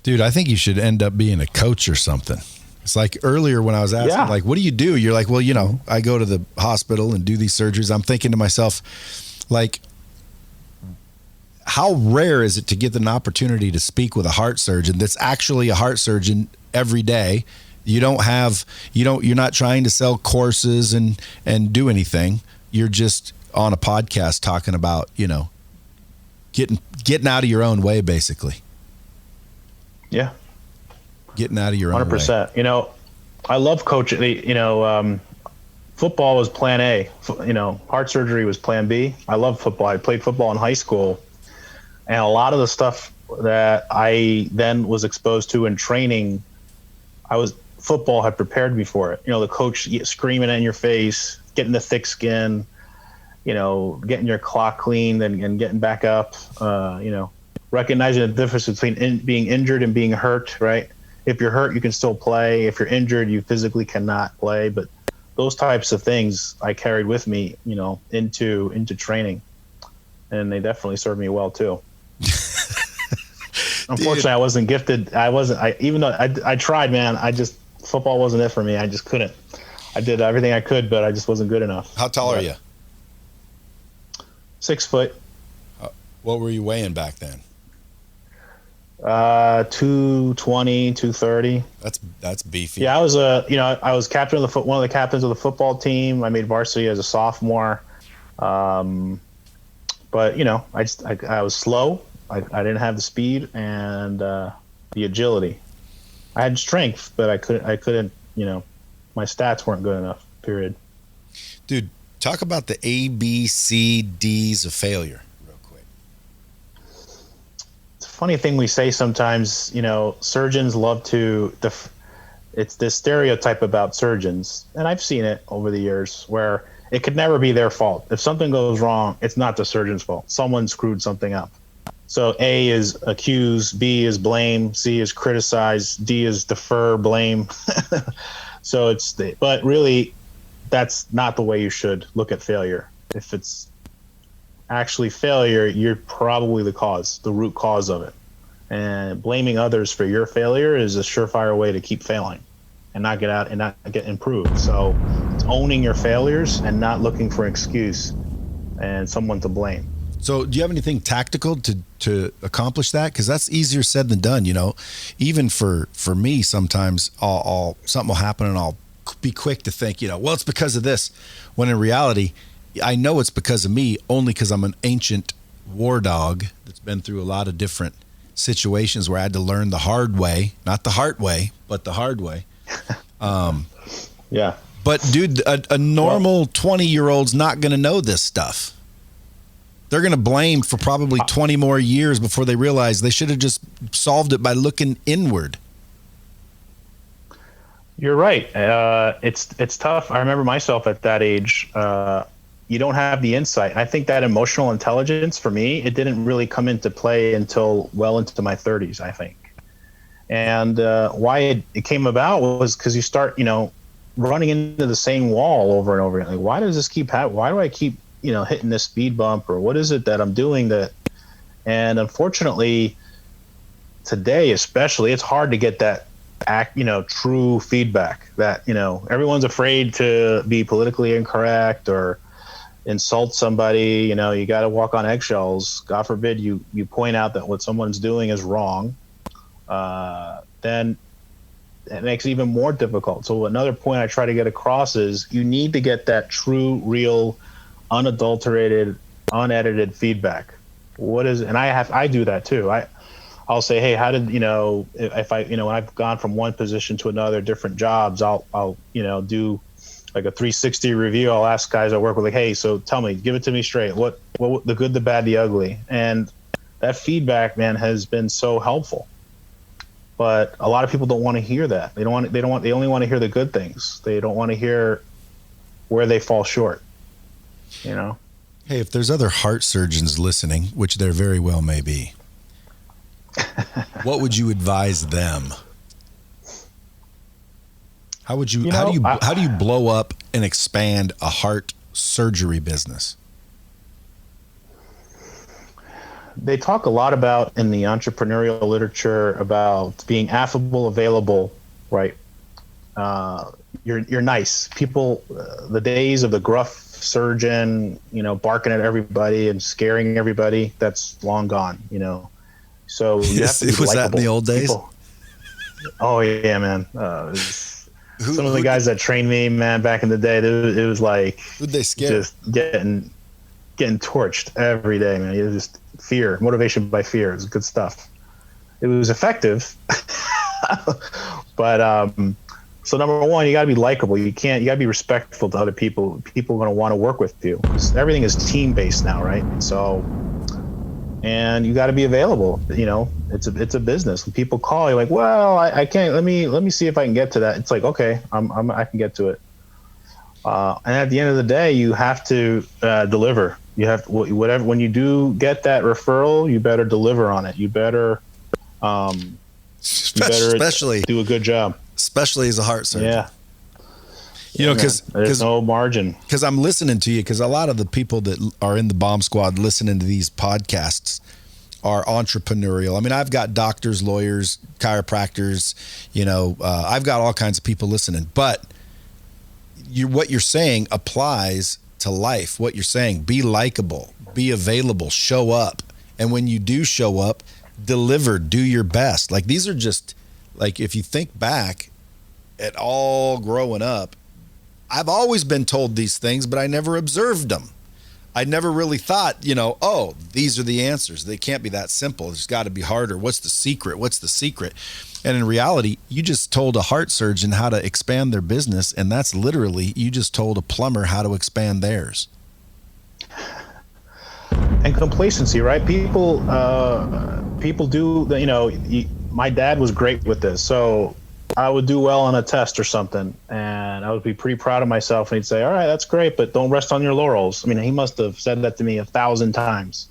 Dude, I think you should end up being a coach or something. It's like earlier when I was asking, like, what do you do? You're like, well, I go to the hospital and do these surgeries. I'm thinking to myself, like, how rare is it to get an opportunity to speak with a heart surgeon that's actually a heart surgeon every day? You're not trying to sell courses and do anything. you're just on a podcast talking about, getting out of your own way, basically. Yeah. Getting out of your own way. 100%. I love coaching. Football was plan A. Heart surgery was plan B. I love football. I played football in high school. And a lot of the stuff that I then was exposed to in training, football had prepared me for it. The coach screaming in your face, getting the thick skin, getting your clock cleaned and getting back up, recognizing the difference between being injured and being hurt, right? If you're hurt, you can still play. If you're injured, you physically cannot play. But those types of things I carried with me, into training, and they definitely served me well too. Unfortunately, I wasn't gifted. Even though I tried, man, football wasn't it for me. I just couldn't. I did everything I could, but I just wasn't good enough. How tall are you? 6 foot. What were you weighing back then? 220, 230. That's beefy. Yeah, I was I was captain of one of the captains of the football team. I made varsity as a sophomore. But I was slow. I didn't have the speed and the agility. I had strength, but I couldn't. My stats weren't good enough. Period. Dude, talk about the A, B, C, D's of failure. It's a funny thing we say sometimes, surgeons love to, it's this stereotype about surgeons, and I've seen it over the years, where it could never be their fault. If something goes wrong, it's not the surgeon's fault. Someone screwed something up. So A is accuse, B is blame, C is criticize, D is defer, blame. But really, that's not the way you should look at failure. If it's actually failure, you're probably the root cause of it. And blaming others for your failure is a surefire way to keep failing and not get out and not get improved. So it's owning your failures and not looking for an excuse and someone to blame. So do you have anything tactical to accomplish that? Because that's easier said than done. Even for me, sometimes something will happen and I'll be quick to think, well, it's because of this, when in reality, I know it's because of me, only because I'm an ancient war dog that's been through a lot of different situations where I had to learn the hard way, not the hard way, but the hard way. Yeah. But dude, a normal 20-year-old's not going to know this stuff. They're going to blame for probably 20 more years before they realize they should have just solved it by looking inward. You're right. It's tough. I remember myself at that age. You don't have the insight. I think that emotional intelligence, for me, it didn't really come into play until well into my 30s, I think. And why it came about was because you start, running into the same wall over and over again. Like, why does this keep happening? Why do I keep, hitting this speed bump, or what is it that I'm doing that? And unfortunately, today especially, it's hard to get that true feedback. That everyone's afraid to be politically incorrect or insult somebody. You got to walk on eggshells. God forbid you point out that what someone's doing is wrong. Then it makes it even more difficult. So another point I try to get across is you need to get that true, real, unadulterated, unedited feedback. What is, and I do that too. I'll say, hey, how did, if I, when I've gone from one position to another, different jobs, I'll do like a 360 review. I'll ask guys I work with, like, hey, so tell me, give it to me straight. What the good, the bad, the ugly. And that feedback, man, has been so helpful. But a lot of people don't want to hear that. They only want to hear the good things. They don't want to hear where they fall short. Hey, if there's other heart surgeons listening, which there very well may be, what would you advise them? How would you, how do you blow up and expand a heart surgery business? They talk a lot about, in the entrepreneurial literature, about being affable, available, right? You're nice. People, the days of the gruff surgeon, barking at everybody and scaring everybody, that's long gone, So you have to be was likable. that in the old days? Oh yeah, man. Some of the guys that trained me, man, back in the day, it was like who'd they scare? Just getting torched every day, man. It was just fear, motivation by fear. It was good stuff. It was effective, but so number one, you got to be likable. You got to be respectful to other people. People are going to want to work with you. Everything is team based now, right? So, and you got to be available. You know, it's a business. When people call, you're like, well, I can't. Let me see if I can get to that. It's like, okay, I can get to it. And at the end of the day, you have to deliver. You have whatever. When you do get that referral, you better deliver on it. You better, especially do a good job. Especially as a heart surgeon. Yeah. You know, because there's no margin. Because I'm listening to you, because a lot of the people that are in the Bomb Squad listening to these podcasts are entrepreneurial. I mean, I've got doctors, lawyers, chiropractors, you know, I've got all kinds of people listening, but what you're saying applies to life. What you're saying, be likable, be available, show up. And when you do show up, deliver, do your best. Like, these are just, like, if you think back at all growing up, I've always been told these things, but I never observed them. I never really thought, you know, oh, these are the answers. They can't be that simple. It's got to be harder. What's the secret? What's the secret? And in reality, you just told a heart surgeon how to expand their business, and that's literally, you just told a plumber how to expand theirs. And complacency, right? People do, you know, my dad was great with this. So I would do well on a test or something, and I would be pretty proud of myself. And he'd say, all right, that's great, but don't rest on your laurels. I mean, he must have said that to me 1,000 times,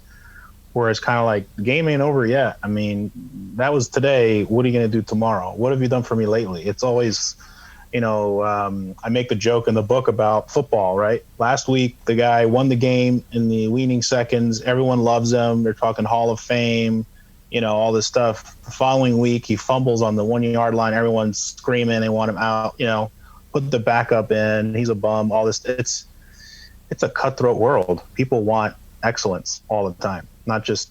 where it's kind of like, the game ain't over yet. I mean, that was today. What are you going to do tomorrow? What have you done for me lately? It's always, you know, I make the joke in the book about football, right? Last week, the guy won the game in the weaning seconds. Everyone loves him. They're talking Hall of Fame, you know, all this stuff. The following week, he fumbles on the 1-yard line. Everyone's screaming. They want him out, you know, put the backup in. He's a bum, all this. It's a cutthroat world. People want excellence all the time, not just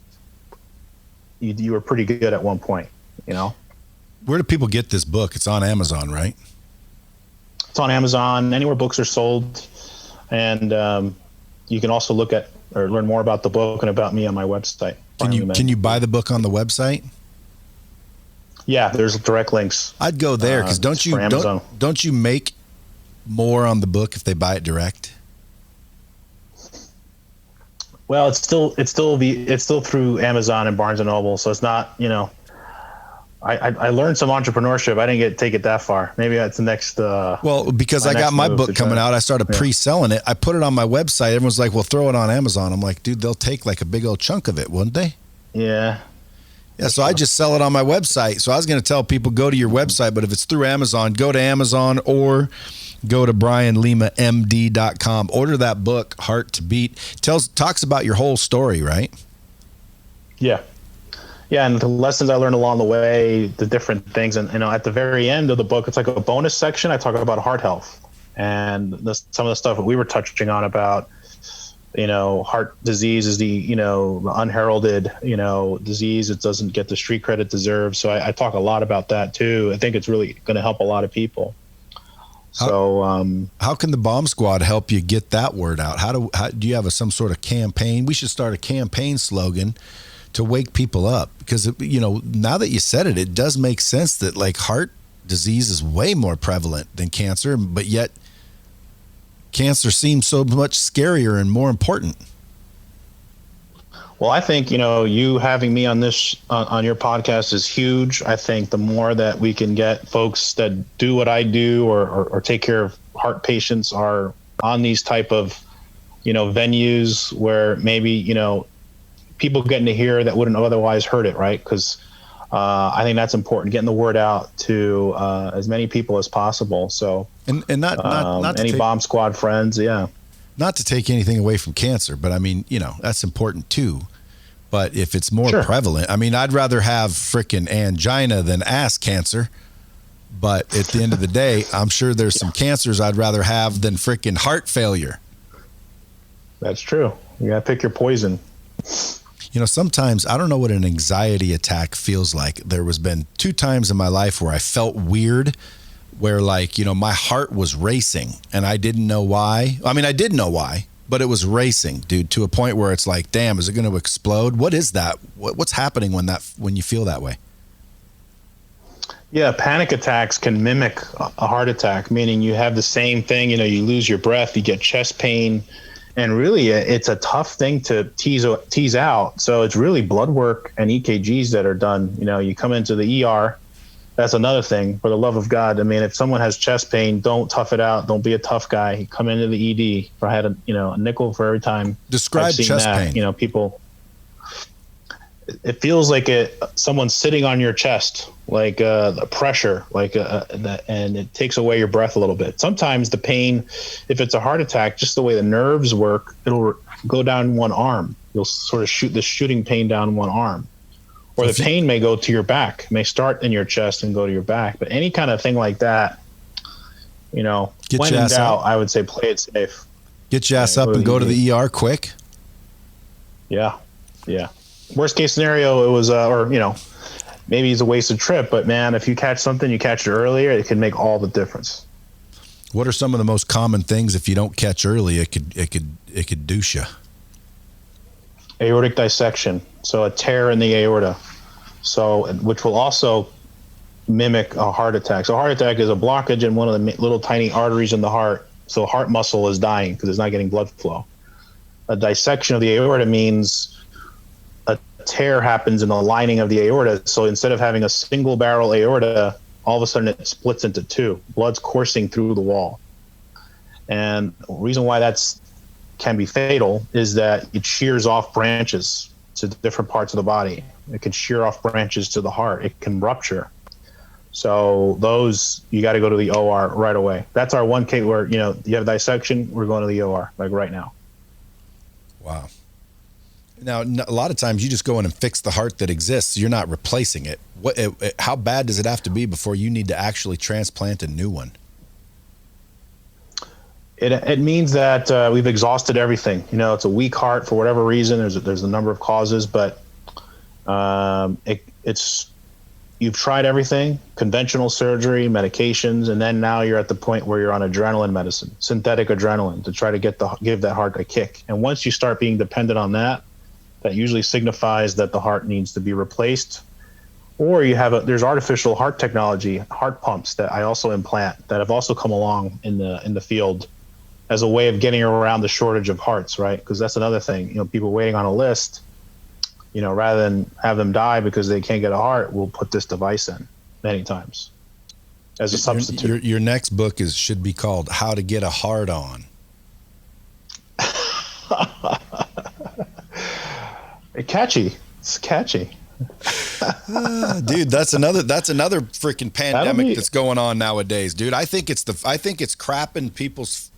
you were pretty good at one point, you know? Where do people get this book? It's on Amazon, right? It's on Amazon, anywhere books are sold. And you can also look at or learn more about the book and about me on my website. Can you buy the book on the website? Yeah, there's direct links. I'd go there, because don't you make more on the book if they buy it direct? Well, it's still through Amazon and Barnes and Noble, so it's not, you know. I learned some entrepreneurship. I didn't take it that far. Maybe that's the next. Well, because I got my book coming out, I started pre-selling it. I put it on my website. Everyone's like, "Well, throw it on Amazon." I'm like, "Dude, they'll take like a big old chunk of it, wouldn't they?" Yeah. Yeah. So I just sell it on my website. So I was going to tell people, go to your website, but if it's through Amazon, go to Amazon or go to BrianLimaMD.com. Order that book, Heart to Beat. Talks about your whole story, right? Yeah. Yeah, and the lessons I learned along the way, the different things, and, you know, at the very end of the book, it's like a bonus section. I talk about heart health and some of the stuff that we were touching on about, you know, heart disease is the unheralded, you know, disease. It doesn't get the street credit it deserves. So I talk a lot about that too. I think it's really going to help a lot of people. So how can the Bomb Squad help you get that word out? How do you have some sort of campaign? We should start a campaign slogan to wake people up, because, you know, now that you said it, it does make sense that like heart disease is way more prevalent than cancer, but yet cancer seems so much scarier and more important. Well, I think, you know, you having me on this on your podcast is huge. I think the more that we can get folks that do what I do or take care of heart patients are on these type of, you know, venues where maybe, you know, people getting to hear that wouldn't have otherwise heard it, right? Because I think that's important, getting the word out to as many people as possible. So, and not any Bomb Squad friends, yeah. Not to take anything away from cancer, but I mean, you know, that's important too. But if it's more prevalent, I mean, I'd rather have frickin' angina than ass cancer. But at the end of the day, I'm sure there's some cancers I'd rather have than frickin' heart failure. That's true. You gotta pick your poison. You know, sometimes I don't know what an anxiety attack feels like. There was been 2 times in my life where I felt weird where like, you know, my heart was racing and I didn't know why. I mean, I did know why, but it was racing, dude, to a point where it's like, damn, is it going to explode? What is that? What's happening when you feel that way? Yeah, panic attacks can mimic a heart attack, meaning you have the same thing. You know, you lose your breath, you get chest pain, and really it's a tough thing to tease out. So it's really blood work and EKGs that are done. You know, you come into the ER. That's another thing. For the love of God, I mean, if someone has chest pain, don't tough it out. Don't be a tough guy. Come into the ED. If I had a nickel for every time. Describe chest pain. You know, people. It feels like someone's sitting on your chest, like the pressure, and it takes away your breath a little bit. Sometimes the pain, if it's a heart attack, just the way the nerves work, it'll go down one arm. You'll sort of shoot the shooting pain down one arm, or the pain may go to your back. It may start in your chest and go to your back. But any kind of thing like that, you know, when in doubt, I would say play it safe. Get your ass up and go to the ER quick. Yeah. Worst case scenario, it was, maybe it's a wasted trip, but man, if you catch something, you catch it earlier, it can make all the difference. What are some of the most common things if you don't catch early, it could douche you? Aortic dissection, so a tear in the aorta, which will also mimic a heart attack. So a heart attack is a blockage in one of the little tiny arteries in the heart, so heart muscle is dying because it's not getting blood flow. A dissection of the aorta means a tear happens in the lining of the aorta. So instead of having a single barrel aorta, all of a sudden it splits into two. Blood's coursing through the wall. And the reason why that's can be fatal is that it shears off branches to different parts of the body. It can shear off branches to the heart. It can rupture. So those, you got to go to the OR right away. That's our one case where, you know, you have dissection, we're going to the OR, like right now. Wow. Now, a lot of times you just go in and fix the heart that exists. You're not replacing it. How bad does it have to be before you need to actually transplant a new one? It means that we've exhausted everything. You know, it's a weak heart for whatever reason. There's a number of causes, but you've tried everything, conventional surgery, medications, and then now you're at the point where you're on adrenaline medicine, synthetic adrenaline, to try to give that heart a kick. And once you start being dependent on that usually signifies that the heart needs to be replaced. Or there's artificial heart technology, heart pumps that I also implant that have also come along in the field as a way of getting around the shortage of hearts, right? Because that's another thing. You know, people waiting on a list, you know, rather than have them die because they can't get a heart, we'll put this device in many times as a substitute. Your next book should be called How to Get a Heart On. It's catchy. Dude, that's another freaking pandemic that's going on nowadays, dude. I think it's crap in people's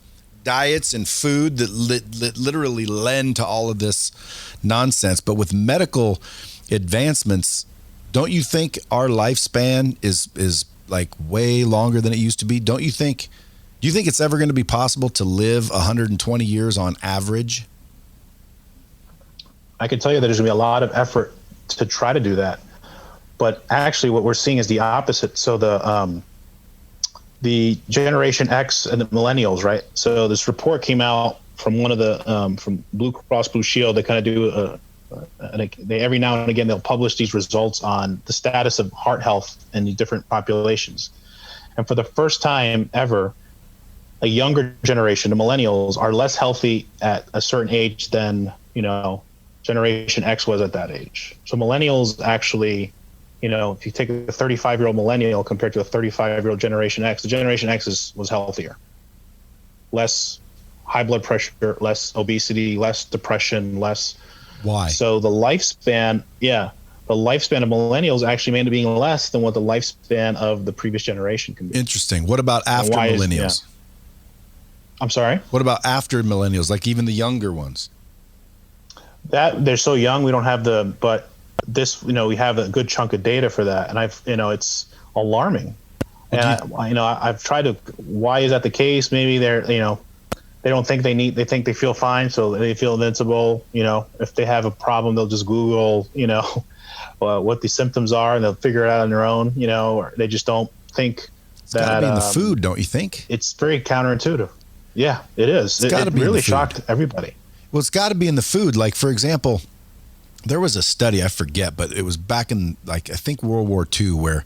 diets and food that literally lend to all of this nonsense. But with medical advancements, don't you think our lifespan is like way longer than it used to be? Do you think it's ever going to be possible to live 120 years on average? I can tell you that there's going to be a lot of effort to try to do that. But actually what we're seeing is the opposite. So the Generation X and the millennials, right? So this report came out from one of the, from Blue Cross Blue Shield. They kind of do they every now and again, they'll publish these results on the status of heart health in the different populations. And for the first time ever, a younger generation, the millennials, are less healthy at a certain age than, you know, Generation X was at that age. So millennials actually, you know, if you take a 35-year-old millennial compared to a 35-year-old Generation X, the Generation X was healthier. Less high blood pressure, less obesity, less depression, less. Why? So the lifespan of millennials actually may end up being less than what the lifespan of the previous generation can be. Interesting. What about after millennials? I'm sorry? What about after millennials, like even the younger ones? That they're so young, we don't have but this, you know, we have a good chunk of data for that. And it's alarming. And I've tried to, why is that the case? Maybe they're, you know, they don't think they think they feel fine. So they feel invincible. You know, if they have a problem, they'll just Google, you know, what the symptoms are and they'll figure it out on their own, you know, or they just don't think It's got to be in the food, don't you think? It's very counterintuitive. Yeah, it is. It really shocked everybody. Well, it's got to be in the food. Like, for example, there was a study, I forget, but it was back in, like, I think World War II, where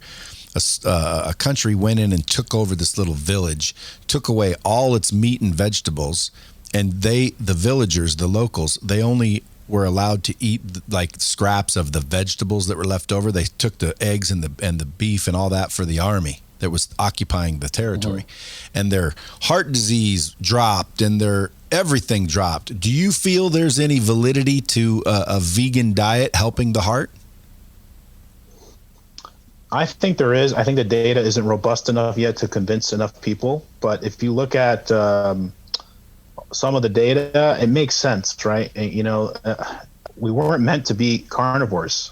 a country went in and took over this little village, took away all its meat and vegetables, and the villagers, the locals, they only were allowed to eat like scraps of the vegetables that were left over. They took the eggs and the beef and all that for the army that was occupying the territory. And their heart disease dropped and their everything dropped. Do you feel there's any validity to a vegan diet helping the heart? I think there is. I think the data isn't robust enough yet to convince enough people. But if you look at some of the data, it makes sense, right? And, we weren't meant to be carnivores.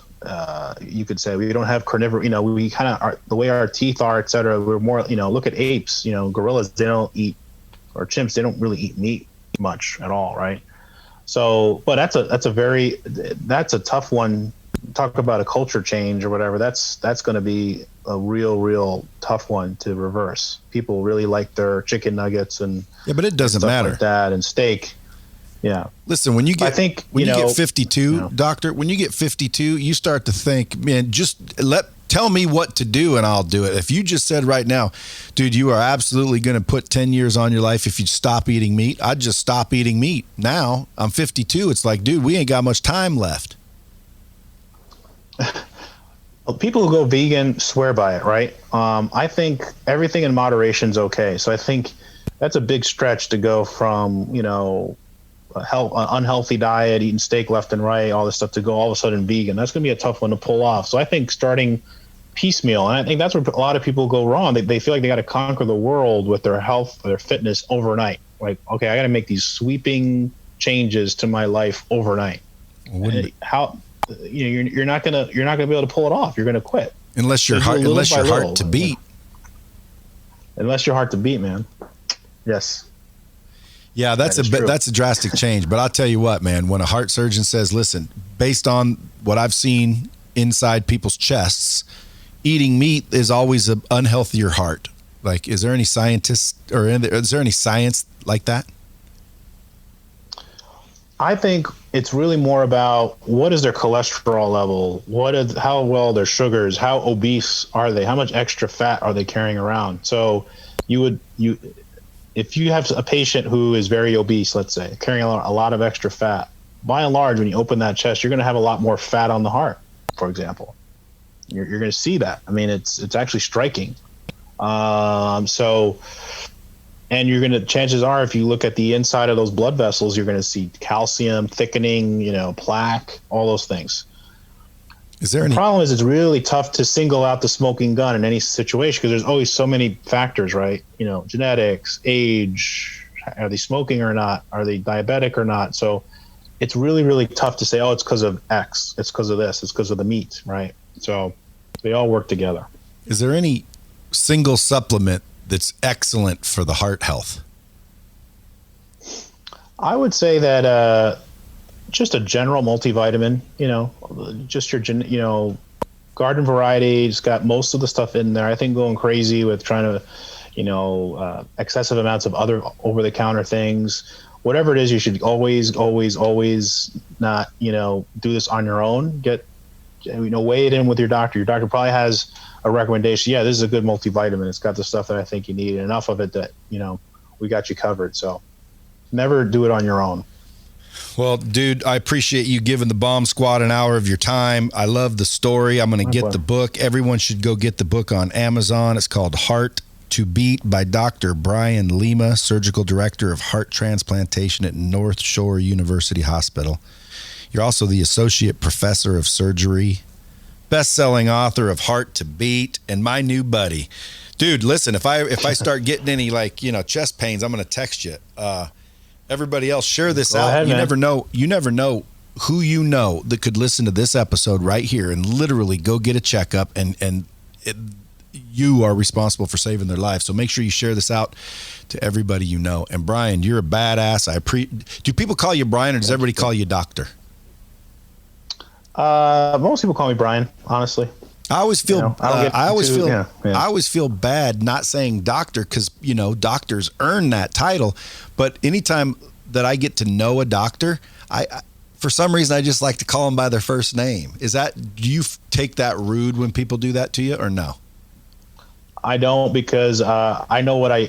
You could say we don't have carnivore. We kind of are the way our teeth are, et cetera. We're more. Look at apes. Gorillas. They don't eat, or chimps. They don't really eat meat much at all, right? So, but that's a tough one. Talk about a culture change or whatever. That's going to be a real tough one to reverse. People really like their chicken nuggets and but it doesn't matter like that, and steak. Yeah. Listen, when you get 52, know, doctor, when you get 52, you start to think, man, tell me what to do and I'll do it. If you just said right now, dude, you are absolutely going to put 10 years on your life if you stop eating meat, I'd just stop eating meat. Now I'm 52. It's like, dude, we ain't got much time left. People who go vegan swear by it, right? I think everything in moderation is okay. So I think that's a big stretch to go from, an unhealthy diet, eating steak left and right, all this stuff, to go all of a sudden vegan. That's going to be a tough one to pull off. So I think starting piecemeal, and I think that's where a lot of people go wrong. They feel like they got to conquer the world with their health, their fitness overnight. Like, okay, I got to make these sweeping changes to my life overnight. You're not gonna be able to pull it off. You're gonna quit unless you're hard to beat. Unless you're hard to beat, man. Yes. Yeah, that's a drastic change. But I'll tell you what, man. When a heart surgeon says, "Listen, based on what I've seen inside people's chests, eating meat is always an unhealthier heart." Like, is there any scientists is there any science like that? I think it's really more about what is their cholesterol level, how well their sugars, how obese are they, how much extra fat are they carrying around. So if you have a patient who is very obese, let's say, carrying a lot of extra fat, by and large, when you open that chest, you're going to have a lot more fat on the heart, for example. You're going to see that. I mean, it's actually striking. And you're going to, chances are, if you look at the inside of those blood vessels, you're going to see calcium, thickening, plaque, all those things. The problem is it's really tough to single out the smoking gun in any situation because there's always so many factors, right? Genetics, age, are they smoking or not? Are they diabetic or not? So it's really, really tough to say, oh, it's because of X. It's because of this. It's because of the meat, right? So they all work together. Is there any single supplement that's excellent for the heart health? I would say that just a general multivitamin, just your, garden variety. It's got most of the stuff in there. I think going crazy with trying to, excessive amounts of other over-the-counter things. Whatever it is, you should always not, do this on your own. Weigh it in with your doctor. Your doctor probably has a recommendation. Yeah, this is a good multivitamin. It's got the stuff that I think you need, enough of it that, we got you covered. So never do it on your own. Well, dude, I appreciate you giving the Bomb Squad an hour of your time. I love the story. I'm going to get the book. Everyone should go get the book on Amazon. It's called Heart to Beat by Dr. Brian Lima, Surgical Director of Heart Transplantation at North Shore University Hospital. You're also the Associate Professor of Surgery, best-selling author of Heart to Beat, and my new buddy. Dude, listen, if I start getting any chest pains, I'm going to text you. Everybody else, share this out. Ahead, you man. never know who that could listen to this episode right here and literally go get a checkup, and you are responsible for saving their life. So make sure you share this out to everybody you know. And Brian, you're a badass. Do people call you Brian, or does everybody call you doctor? Most people call me Brian, honestly. I always feel, Yeah. I always feel bad not saying doctor because, doctors earn that title. But anytime that I get to know a doctor, I for some reason, I just like to call them by their first name. Do you take that rude when people do that to you or no? I don't, because I know what I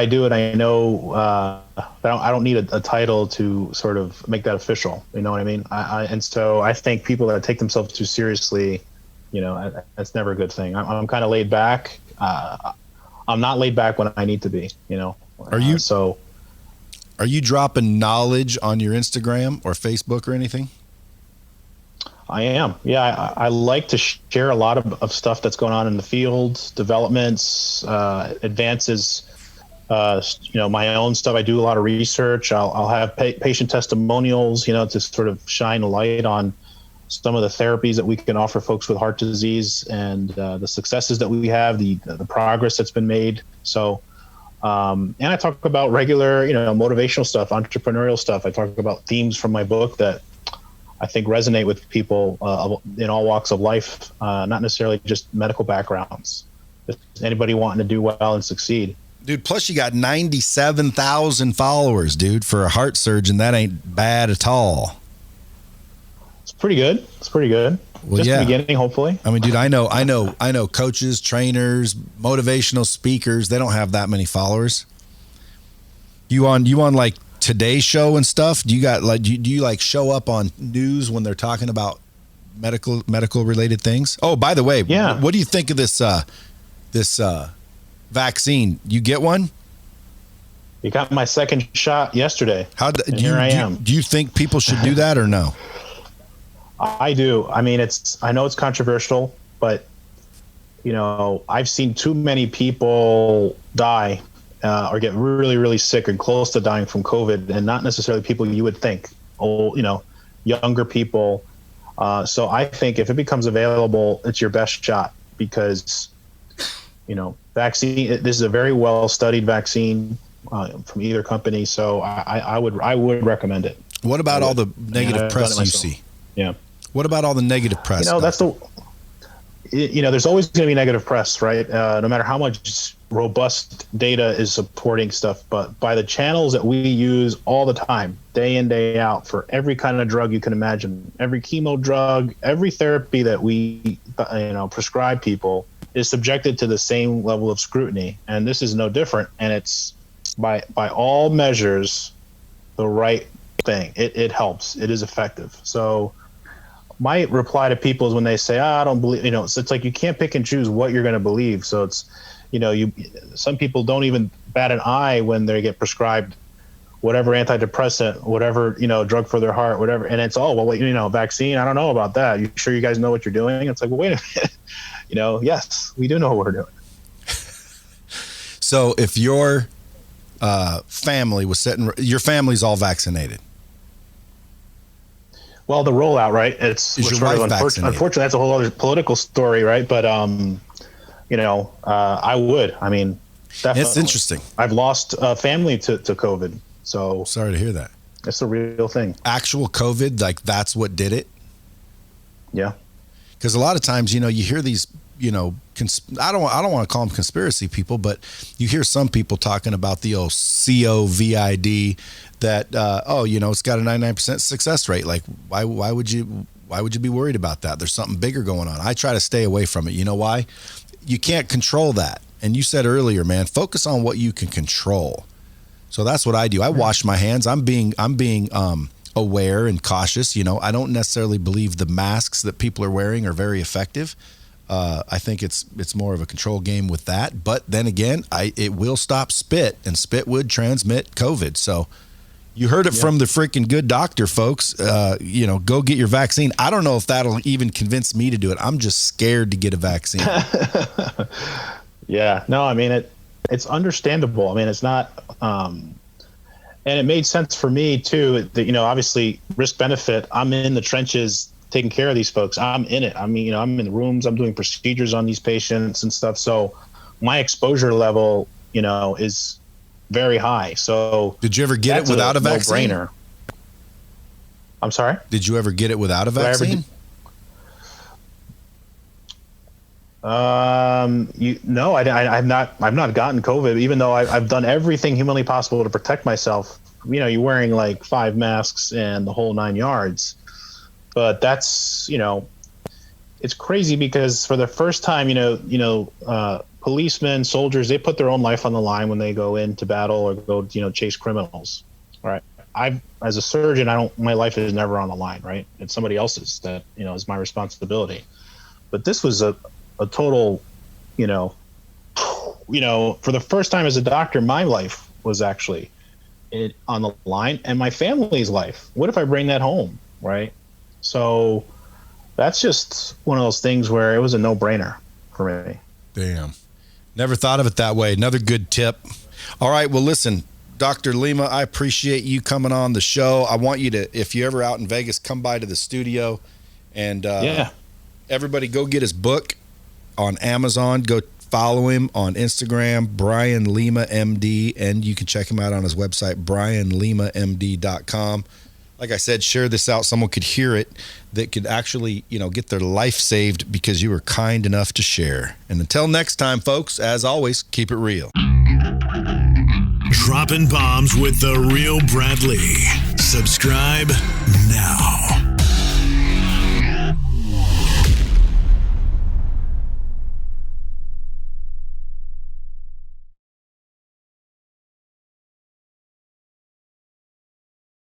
do, and I know I don't need a title to sort of make that official. You know what I mean? And so I think people that take themselves too seriously, that's never a good thing. I'm kind of laid back. I'm not laid back when I need to be. Are you? Are you dropping knowledge on your Instagram or Facebook or anything? I am. Yeah, I like to share a lot of stuff that's going on in the field, developments, advances. My own stuff. I do a lot of research. I'll have patient testimonials, to sort of shine a light on some of the therapies that we can offer folks with heart disease and the successes that we have, the progress that's been made. So, and I talk about regular, motivational stuff, entrepreneurial stuff. I talk about themes from my book that I think resonate with people in all walks of life, not necessarily just medical backgrounds. Just anybody wanting to do well and succeed. Dude, plus you got 97,000 followers, dude. For a heart surgeon, that ain't bad at all. It's pretty good. Well, just the beginning, hopefully. I mean, dude, I know coaches, trainers, motivational speakers. They don't have that many followers. You on like Today's Show and stuff? Do you like show up on news when they're talking about medical related things? Oh, by the way, yeah. What do you think of this vaccine? You get one? You got my second shot yesterday. Here I am. Do you think people should do that or no? I do. I mean, I know it's controversial, but I've seen too many people die or get really, really sick and close to dying from COVID, and not necessarily people you would think. Younger people. So I think if it becomes available, it's your best shot, because vaccine. This is a very well studied vaccine from either company, so I would recommend it. What about all the negative press you see? Yeah. What about all the negative press? That's there's always going to be negative press, right? No matter how much robust data is supporting stuff, but by the channels that we use all the time, day in, day out, for every kind of drug you can imagine, every chemo drug, every therapy that we prescribe people is subjected to the same level of scrutiny, and this is no different. And it's by all measures the right thing. It helps. It is effective. So my reply to people is when they say, I don't believe, it's like you can't pick and choose what you're going to believe. So it's, some people don't even bat an eye when they get prescribed whatever antidepressant, whatever, drug for their heart, whatever. And it's, vaccine. I don't know about that. You sure you guys know what you're doing? It's like, well, wait a minute. Yes, we do know what we're doing. So if your family your family's all vaccinated. Well, the rollout, right? Unfortunately, that's a whole other political story, right? But, I would. I mean, definitely. It's interesting. I've lost family to COVID. So sorry to hear that. It's a real thing. Actual COVID, like that's what did it? Yeah. Because a lot of times, you hear these, I don't want to call them conspiracy people, but you hear some people talking about the old COVID that, it's got a 99% success rate. Like, why would you be worried about that? There's something bigger going on. I try to stay away from it. You know why? You can't control that. And you said earlier, man, focus on what you can control. So that's what I do. I wash my hands. I'm being aware and cautious. I don't necessarily believe the masks that people are wearing are very effective. I think it's more of a control game with that. But then again, it will stop spit, and spit would transmit COVID. So you heard it from the freaking good doctor, folks. Go get your vaccine. I don't know if that'll even convince me to do it. I'm just scared to get a vaccine. Yeah. No, I mean, it's understandable. I mean, it's not, and it made sense for me too, that, obviously risk benefit, I'm in the trenches taking care of these folks. I'm in it. I mean, I'm in the rooms, I'm doing procedures on these patients and stuff. So my exposure level, is very high. So did you ever get it without a vaccine? No-brainer. I'm sorry? Did you ever get it without a vaccine? I've not gotten COVID, even though I've done everything humanly possible to protect myself. You know, you're wearing like 5 masks and the whole 9 yards. But that's, it's crazy because for the first time, policemen, soldiers, they put their own life on the line when they go into battle or go, chase criminals. Right. As a surgeon, my life is never on the line, right? It's somebody else's that, is my responsibility. But this was a total, for the first time as a doctor, my life was actually on the line and my family's life. What if I bring that home? Right. So that's just one of those things where it was a no-brainer for me. Damn. Never thought of it that way. Another good tip. All right. Well, listen, Dr. Lima, I appreciate you coming on the show. I want you to, if you're ever out in Vegas, come by to the studio and everybody go get his book on Amazon. Go follow him on Instagram, Brian Lima MD, and you can check him out on his website, brianlimamd.com. Like I said, share this out. Someone could hear it that could actually, get their life saved because you were kind enough to share. And until next time, folks, as always, keep it real. Dropping bombs with the real Brad Lee. Subscribe now.